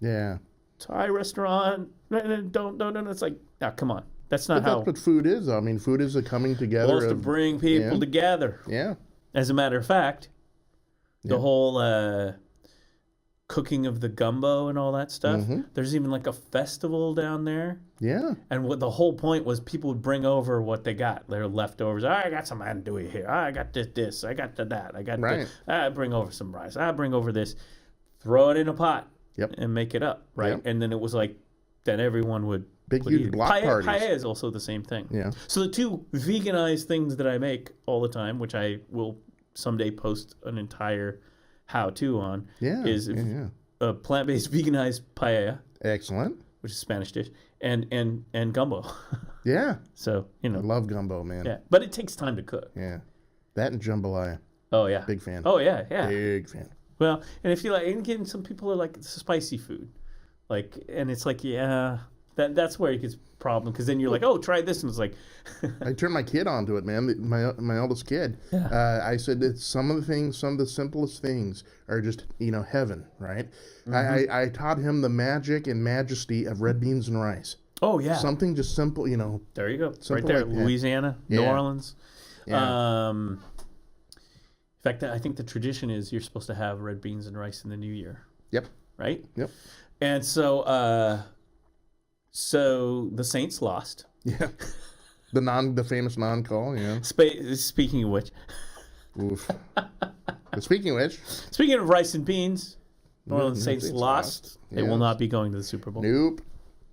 Yeah. Thai restaurant, don't. It's like, come on. That's not how. That's what food is. I mean, food is a coming together. Supposed to bring people together. Yeah. As a matter of fact, the whole cooking of the gumbo and all that stuff. There's even like a festival down there. Yeah. And what the whole point was, people would bring over what they got, their leftovers. I got some andouille here. I got this. I got that. I got this. I bring over some rice. I bring over this. Throw it in a pot. Yep. And make it up, right? Yep. And then it was like, then everyone would huge block parties. Paella is also the same thing. Yeah. So the two veganized things that I make all the time, which I will someday post an entire how-to on, is a plant-based veganized paella. Excellent. Which is a Spanish dish, and gumbo. Yeah. So, I love gumbo, man. Yeah, but it takes time to cook. Yeah. That and jambalaya. Oh, yeah. Big fan. Oh, yeah. Big fan. Well, and if you like, and again, some people are like, it's spicy food. Like, and it's like, that's where it gets a problem, because then you're like, try this, and it's like... I turned my kid onto it, man, my oldest kid. Yeah. I said, it's some of the simplest things are just, heaven, right? I taught him the magic and majesty of red beans and rice. Oh, yeah. Something just simple, There you go. Right there, like Louisiana, New Orleans. Yeah. In fact, I think the tradition is you're supposed to have red beans and rice in the new year. Yep. Right? Yep. And so the Saints lost. Yeah. The famous non-call, yeah. Speaking of which. Oof. Speaking of rice and beans, New Orleans Saints lost. They will not be going to the Super Bowl. Nope.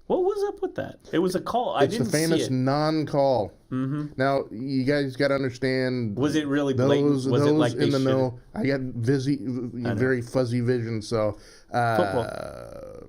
What was up with that? It was a call. I didn't see it. It's the famous non-call. Mm-hmm. Now, you guys got to understand. Was it really blatant? Was it like in the know? I got very fuzzy vision, so. Football.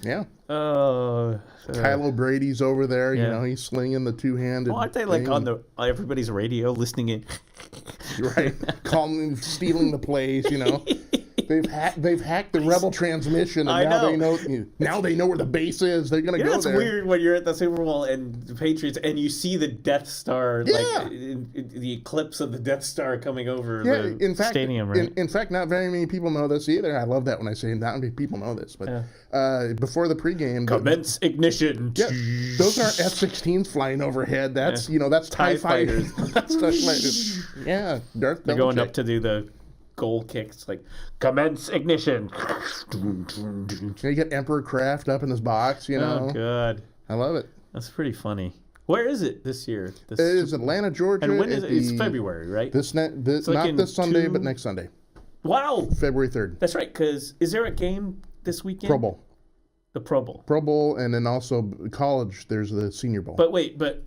Yeah. Oh. Kylo Brady's over there. You know, he's slinging the two-handed. Well, aren't they like on everybody's radio listening in? Right. Calling, stealing the plays, you know. They've hacked the Rebel transmission, and now they know where the base is. They're gonna go there. It's weird when you're at the Super Bowl and the Patriots, and you see the Death Star, like the eclipse of the Death Star coming over the stadium. Right? In fact, not very many people know this either. I love that when I say not many people know this, but before the pregame, commence ignition. Yeah, those aren't F-16s flying overhead. That's that's TIE fighters. That's TIE fighters. Yeah, Darth. They're going up to do the goal kicks, like commence ignition. You get Emperor Kraft up in this box, you know. Oh, God. I love it. That's pretty funny. Where is it this year? It is Atlanta, Georgia. And when is it? It's February, right? Not this Sunday, but next Sunday. Wow. February 3rd. That's right, because is there a game this weekend? Pro Bowl. The Pro Bowl. Pro Bowl, and then also college, there's the Senior Bowl. But wait. The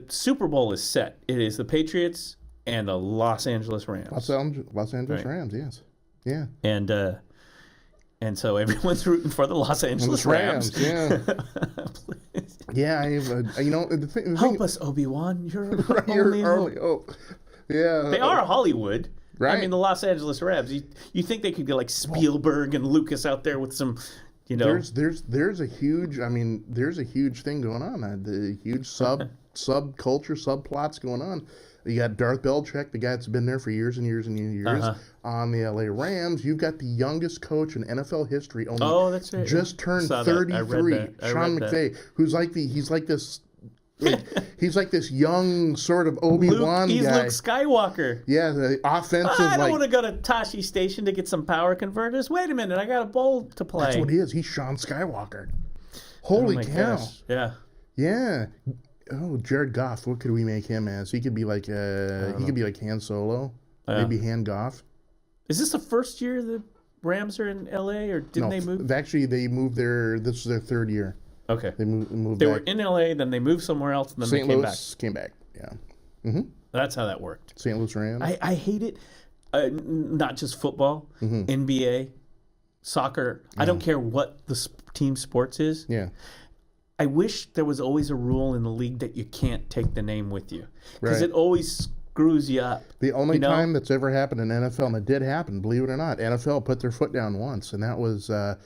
Super Bowl is set. It is the Patriots and the Los Angeles Rams. Los Angeles Rams, yes. Yeah. And so everyone's rooting for the Los Angeles Rams. Yeah. Yeah, help us, Obi-Wan. You're our only hope. Yeah. They are Hollywood. Right. I mean, the Los Angeles Rams. You think they could get like Spielberg and Lucas out there with some, There's a huge thing going on. The huge subculture, subplots going on. You got Darth Belichick, the guy that's been there for years and years and years, on the LA Rams. You've got the youngest coach in NFL history, that's right. Just turned 33, Sean McVay, who's like he's like this young sort of Obi-Wan guy. He's Luke Skywalker. Yeah, the offensive. I don't want to go to Tashi Station to get some power converters. Wait a minute, I got a bowl to play. That's what he is. He's Sean Skywalker. Holy cow! Gosh. Yeah. Yeah. Oh, Jared Goff. What could we make him as? He could be like Han Solo, maybe Han Goff. Is this the first year the Rams are in LA, or didn't they move? Actually, they moved there. This is their third year. Okay. They moved. They back. were in LA, then they moved somewhere else, and then St. they Louis came back. Yeah. Mm-hmm. That's how that worked. St. Louis Rams. I hate it. Not just football, NBA, soccer. I don't care what the team sports is. Yeah. I wish there was always a rule in the league that you can't take the name with you, because it always screws you up. The only time that's ever happened in NFL, and it did happen, believe it or not, NFL put their foot down once, and that was the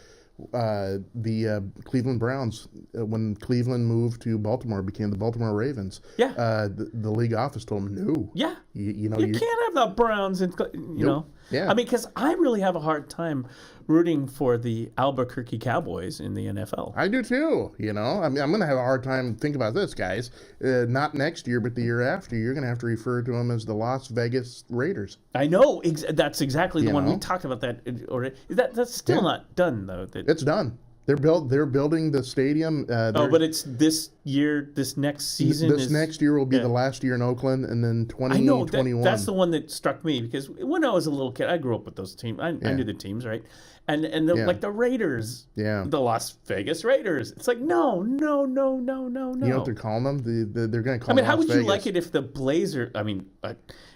Cleveland Browns when Cleveland moved to Baltimore, became the Baltimore Ravens. Yeah. The league office told them no. Yeah. You can't have the Browns, and know. Yeah. I mean, because I really have a hard time rooting for the Albuquerque Cowboys in the NFL. I do too. I mean, I'm going to have a hard time. Think about this, guys. Not next year, but the year after, you're going to have to refer to them as the Las Vegas Raiders. I know. That's exactly the one we talked about. That's still not done though. It's done. They're building the stadium. But it's this year. This next season. Next year will be the last year in Oakland, and then 2021. I know that's the one that struck me, because when I was a little kid, I grew up with those teams. I knew the teams, right? And like the Raiders, the Las Vegas Raiders. It's like no. You know what they're calling them? They're going to call. I mean, how would Vegas. you like it if the Blazers? I mean,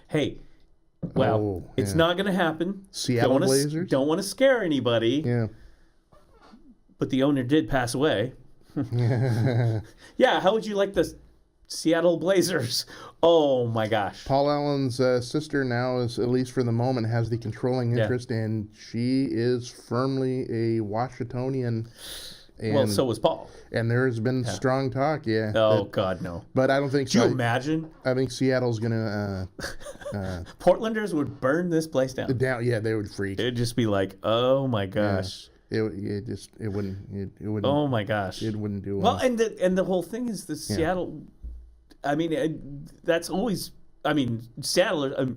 hey. Well, it's not going to happen. Seattle Blazers. Don't want to scare anybody. Yeah. But the owner did pass away. Yeah, how would you like the Seattle Blazers? Oh my gosh. Paul Allen's sister now is, at least for the moment, has the controlling interest, and she is firmly a Washingtonian. Well, so was Paul. And there has been strong talk, God, no. But I don't think so. Can you imagine? I think Seattle's going to... Portlanders would burn this place down. Yeah, they would freak. It'd just be like, oh my gosh. Yeah. It wouldn't. Oh my gosh! It wouldn't do well. Well, and the whole thing is the Seattle. I mean, that's always. I mean, Seattle.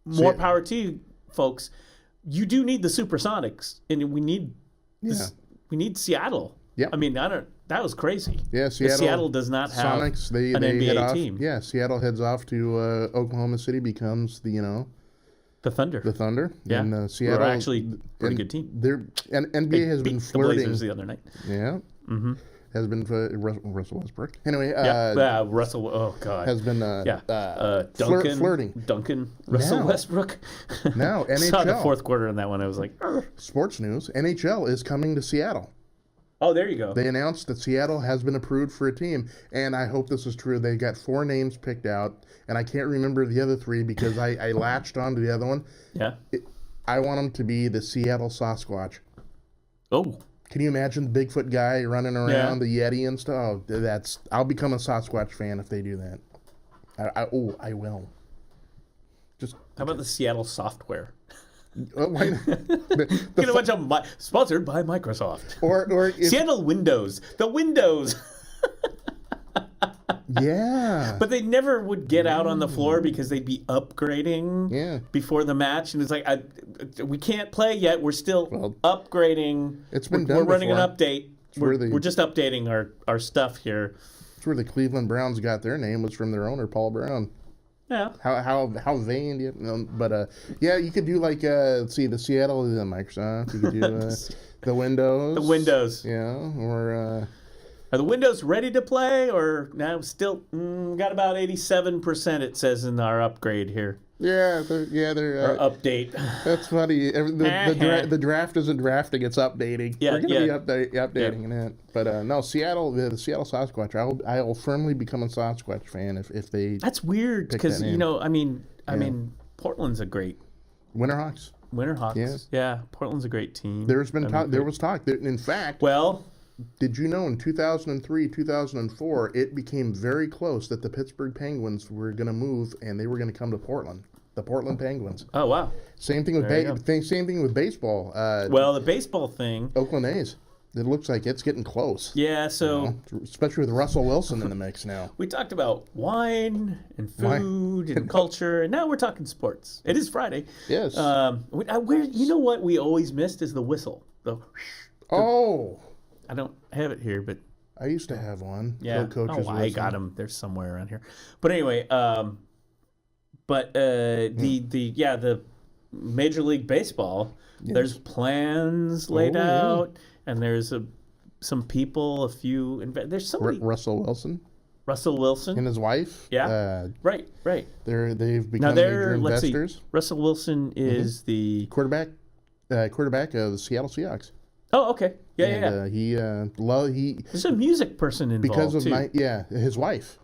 More power to you, folks. You do need the Supersonics, and we need. We need Seattle. Yeah. I mean, that was crazy. Yeah, Seattle does not have Sonics. an NBA team. Yeah, Seattle heads off to Oklahoma City, becomes the The Thunder. The Thunder. Yeah. And Seattle. They're actually a pretty good team. NBA has been flirting. The Blazers the other night. Yeah. Mm-hmm. has been Russell Westbrook. Anyway, Russell. Oh God, has been flirting. Duncan Russell Westbrook. Now NHL. Saw the fourth quarter in that one. I was like, sports news. NHL is coming to Seattle. Oh, there you go. They announced that Seattle has been approved for a team, and I hope this is true. They got 4 names picked out, and I can't remember the other 3 because I latched onto the other one. Yeah. I want them to be the Seattle Sasquatch. Oh. Can you imagine the Bigfoot guy running around, the Yeti and stuff? Oh, I'll become a Sasquatch fan if they do that. I will. How about the Seattle software? Why Get a bunch of sponsored by Microsoft. Or Seattle Windows. The Windows. Yeah. But they never would get out on the floor because they'd be upgrading before the match. And it's like, we can't play yet. We're still upgrading. It's been done. We're running an before. update. We're just updating our stuff here. That's where the Cleveland Browns got their name, was from their owner, Paul Brown. Yeah. How vain, but you could do like let's see, the Seattle is Microsoft. You could do the Windows. The Windows. Yeah, or are the Windows ready to play, or now still got about 87%? It says in our upgrade here. Yeah, they're or update. That's funny. The draft isn't drafting; it's updating. Yeah, we're gonna be updating that. But no, Seattle, the Seattle Sasquatch. I will firmly become a Sasquatch fan if they. That's weird because I mean, Portland's a great Winterhawks. Yeah, Portland's a great team. There was talk. In fact, did you know in 2003, 2004, it became very close that the Pittsburgh Penguins were going to move and they were going to come to Portland. The Portland Penguins. Oh, wow. Same thing with baseball. The baseball thing. Oakland A's. It looks like it's getting close. Yeah, so... especially with Russell Wilson in the mix now. We talked about wine and food and culture, and now we're talking sports. It is Friday. Yes. You know what we always missed is the whistle. I don't have it here, but... I used to have one. Yeah. I got them. They're somewhere around here. But anyway, the Major League Baseball, there's plans laid out, and there's some people, there's somebody... Russell Wilson and his wife. Yeah. Right. They've become major investors. Let's see. Russell Wilson is the... quarterback of the Seattle Seahawks. Oh, okay. Yeah. There's a music person involved because of too. His wife.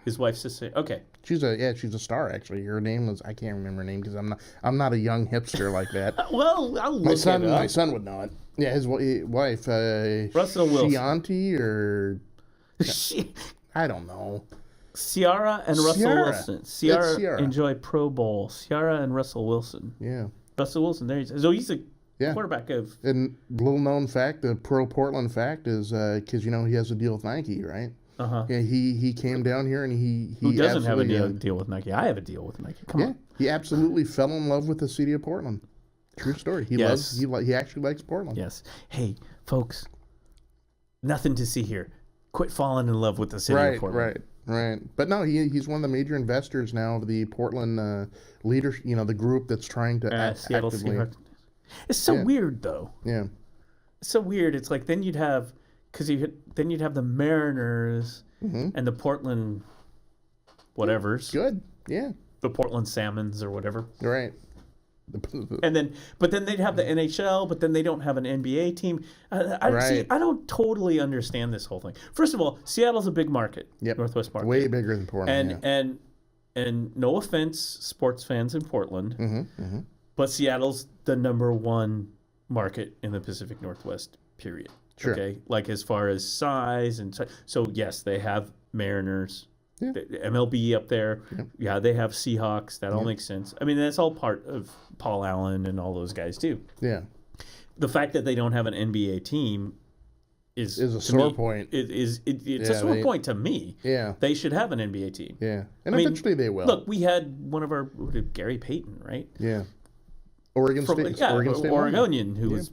His wife's sister. Okay. She's a star actually. Her name was, I can't remember her name because I'm not a young hipster like that. Well, I'll look it up. My son would know it. Yeah, his wife. Russell Wilson. Chianti or I don't know. Ciara and Russell Wilson. Ciara enjoy Pro Bowl. Ciara and Russell Wilson. Yeah. Russell Wilson. There he is. So he's a quarterback of. And little known fact, the pro Portland fact is because he has a deal with Nike, right? Yeah, he came down here and he Who doesn't have a deal with Nike? I have a deal with Nike. Come on. He absolutely fell in love with the city of Portland. True story. He actually likes Portland. Yes. Hey, folks, nothing to see here. Quit falling in love with the city of Portland. Right. But no, he's one of the major investors now of the Portland leadership. The group that's trying to Seattle actively. Seahawks. It's so weird, though. Yeah. It's so weird. It's like then you'd have the Mariners and the Portland whatevers. Good. Yeah. The Portland Salmons or whatever. Right. But then they'd have the NHL, but then they don't have an NBA team. I don't totally understand this whole thing. First of all, Seattle's a big market. Yep. Northwest market. Way bigger than Portland. And no offense, sports fans in Portland, but Seattle's the number one market in the Pacific Northwest, period. Sure. Okay, like as far as size and so yes, they have Mariners, MLB up there. Yep. Yeah, they have Seahawks. That all makes sense. I mean, that's all part of Paul Allen and all those guys too. Yeah. The fact that they don't have an NBA team is a sore point. It's a sore point to me. Yeah. They should have an NBA team. Yeah, and eventually they will. Look, we had one of our Gary Payton, right? Yeah. Oregon State. Oregonian who was.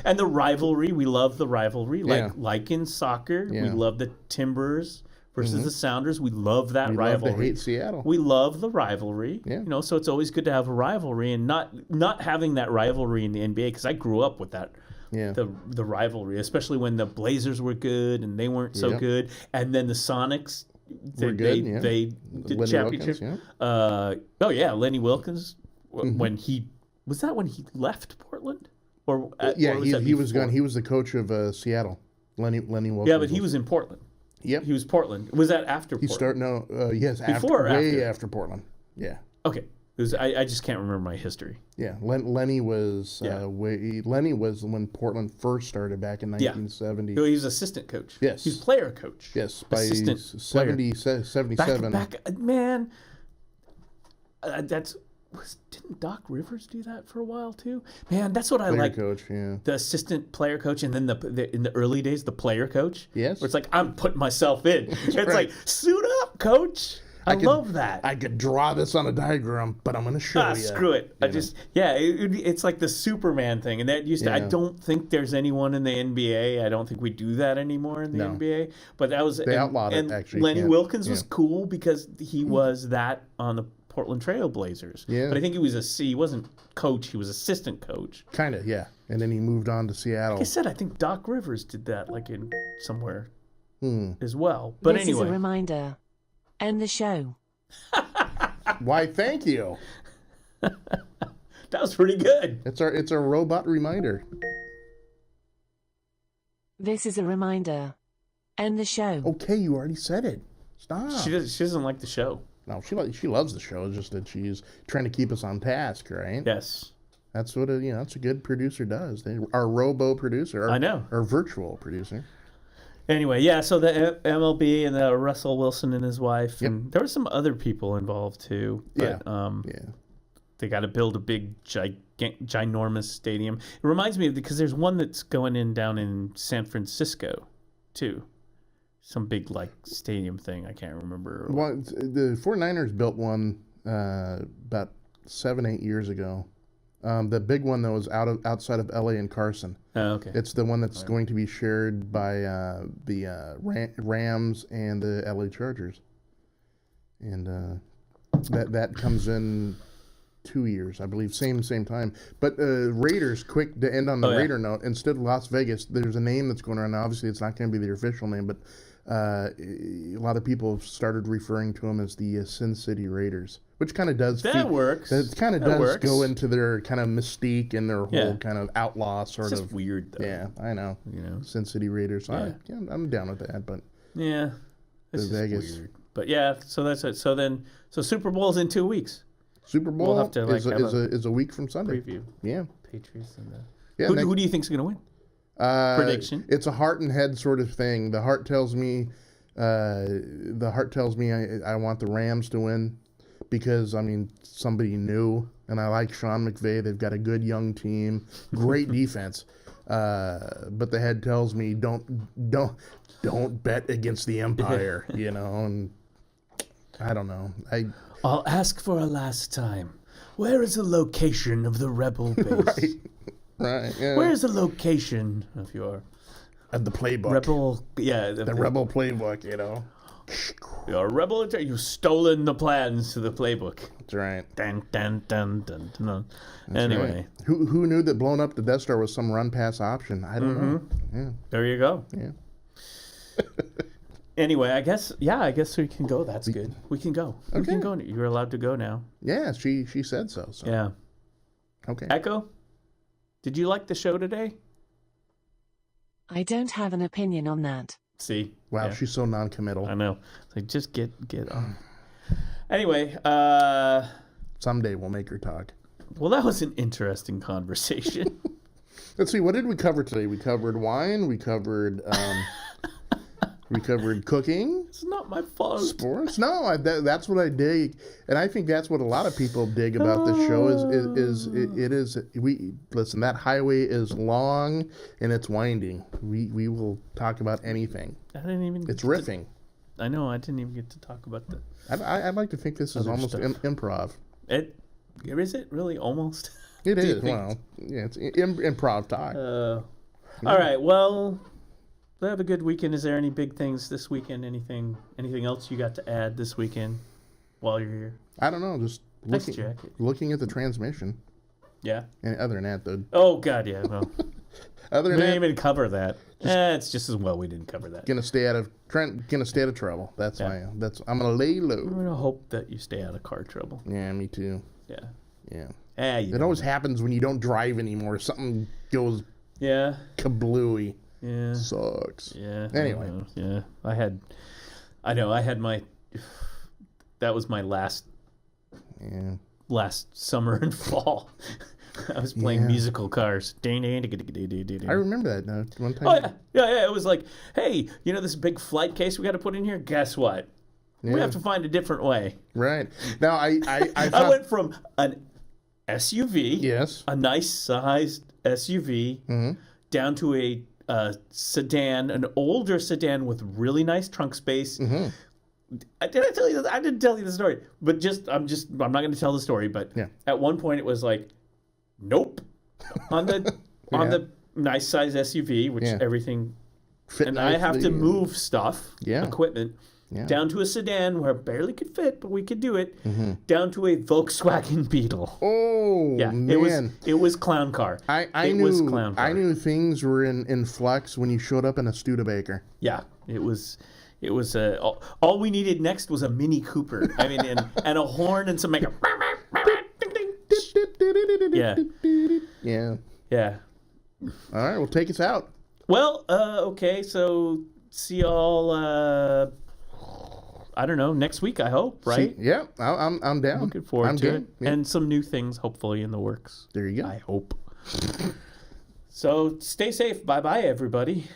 And the rivalry, we love the rivalry. Like in soccer, we love the Timbers versus the Sounders. We love that rivalry. We love to hate Seattle. We love the rivalry. Yeah. So it's always good to have a rivalry and not having that rivalry in the NBA because I grew up with that the rivalry, especially when the Blazers were good and they weren't so good, and then the Sonics they did Lenny championship. Wilkins, Lenny Wilkins when he left Portland or he was gone. He was the coach of Seattle. Lenny Wilkins. Yeah, but he was in Portland. Yep, he was Portland. Was that after? He Portland? After Portland. Yeah. Okay. I just can't remember my history. Yeah, Lenny was Lenny was when Portland first started back in 1970. He was assistant coach. Yes, he's player coach. Yes, by assistant 77. Man, didn't Doc Rivers do that for a while too? Man, that's what I like. Coach, yeah. The assistant player coach, and then in the early days, the player coach. Yes, where it's like I'm putting myself in. It's like suit up, coach. I love that. I could draw this on a diagram, but I'm going to show you. Screw it. It's like the Superman thing. And that used to, I don't think there's anyone in the NBA. I don't think we do that anymore in the NBA. But that was, they outlawed it, actually. Lenny Wilkins was cool because he was that on the Portland Trail Blazers. Yeah. But I think he wasn't coach, he was assistant coach. Kind of, yeah. And then he moved on to Seattle. Like I said, I think Doc Rivers did that like in somewhere as well. But this is a reminder. End the show. Why, thank you. That was pretty good. It's a robot reminder. This is a reminder. End the show. Okay, you already said it. Stop. She doesn't like the show. No, she loves the show. It's just that she's trying to keep us on task, right? Yes. That's what that's a good producer does. Our robo producer. I know. Our virtual producer. Anyway, so the MLB and Russell Wilson and his wife, and there were some other people involved too. But, they got to build a big, ginormous stadium. It reminds me because there's one that's going in down in San Francisco, too. Some big stadium thing. I can't remember. Well, the 49ers built one about 7-8 years ago. The big one that was outside of LA and Carson. Oh, okay. It's the one that's going to be shared by the Rams and the LA Chargers, and that comes in 2 years, I believe, same time. But Raiders, quick to end on the Raider note, instead of Las Vegas, there's a name that's going around. Now, obviously, it's not going to be their official name, but a lot of people have started referring to them as the Sin City Raiders. Which kind of does works. It kind of does go into their kind of mystique and their whole kind of outlaw sort it's of. Just weird, though. Yeah, I know. Sin City Raiders. So I'm down with that, but it's Vegas. Weird. But so that's it. So Super Bowl's in 2 weeks. Super Bowl we'll have to, is a week from Sunday. Preview. Yeah. Patriots and who do you think's going to win? Prediction. It's a heart and head sort of thing. The heart tells me, I want the Rams to win. Because, somebody new, and I like Sean McVay. They've got a good young team, great defense. But the head tells me don't bet against the Empire, and I don't know. I'll ask for a last time. Where is the location of the rebel base? Right. Yeah. Where is the location of your the playbook? Rebel, the rebel playbook, You're a rebel. You've stolen the plans to the playbook. That's right. Dun, dun, dun, dun, dun. Anyway. Right. Who knew that blowing up the Death Star was some run-pass option? I don't know. Yeah. There you go. Yeah. Anyway, I guess we can go. That's good. We can go. Okay. We can go. You're allowed to go now. Yeah, she said so. Yeah. Okay. Echo, did you like the show today? I don't have an opinion on that. See? Wow, she's so non-committal. I know. Like, just get on. Anyway, someday we'll make her talk. Well, that was an interesting conversation. Let's see, what did we cover today? We covered wine, we covered cooking. It's not my fault. Sports. No, that's what I dig, and I think that's what a lot of people dig about this show is listen. That highway is long and it's winding. We will talk about anything. I didn't even. It's riffing. I know. I didn't even get to talk about the. I'd like to think this is almost improv. Is it really almost? It is. Well, yeah, it's improv talk. All right. Well. Have a good weekend. Is there any big things this weekend? Anything else you got to add this weekend while you're here? I don't know. Just looking at the transmission. Yeah. And other than that, Oh God, yeah. Well, Other than we didn't that, even cover that. It's just as well we didn't cover that. Gonna stay out of trouble. I'm gonna lay low. I'm gonna hope that you stay out of car trouble. Yeah, me too. Yeah. It always happens when you don't drive anymore. Something goes kablooey. Yeah. Sucks. Yeah. Anyway. Yeah. I had my. That was my last summer and fall. I was playing musical cars. I remember that one time. Oh, yeah. It was like, hey, this big flight case we got to put in here? Guess what? Yeah. We have to find a different way. Right. Now, I went from an SUV, a nice sized SUV, down to a sedan, an older sedan with really nice trunk space. Mm-hmm. Did I tell you this? I didn't tell you the story, but I'm not going to tell the story. But at one point it was like, nope, on the nice size SUV, which everything, fit and I have to move stuff, equipment, down to a sedan where I barely could fit, but we could do it, down to a Volkswagen Beetle. Oh, yeah, man. It was clown car. I knew things were in flux when you showed up in a Studebaker. Yeah, it was all we needed next was a Mini Cooper. I mean, and a horn and some makeup. Yeah. All right, well, take us out. Well, okay, so see y'all. I don't know, next week. I hope, right? I'm down. Looking forward to it, and some new things hopefully in the works. There you go. I hope. So stay safe. Bye, everybody.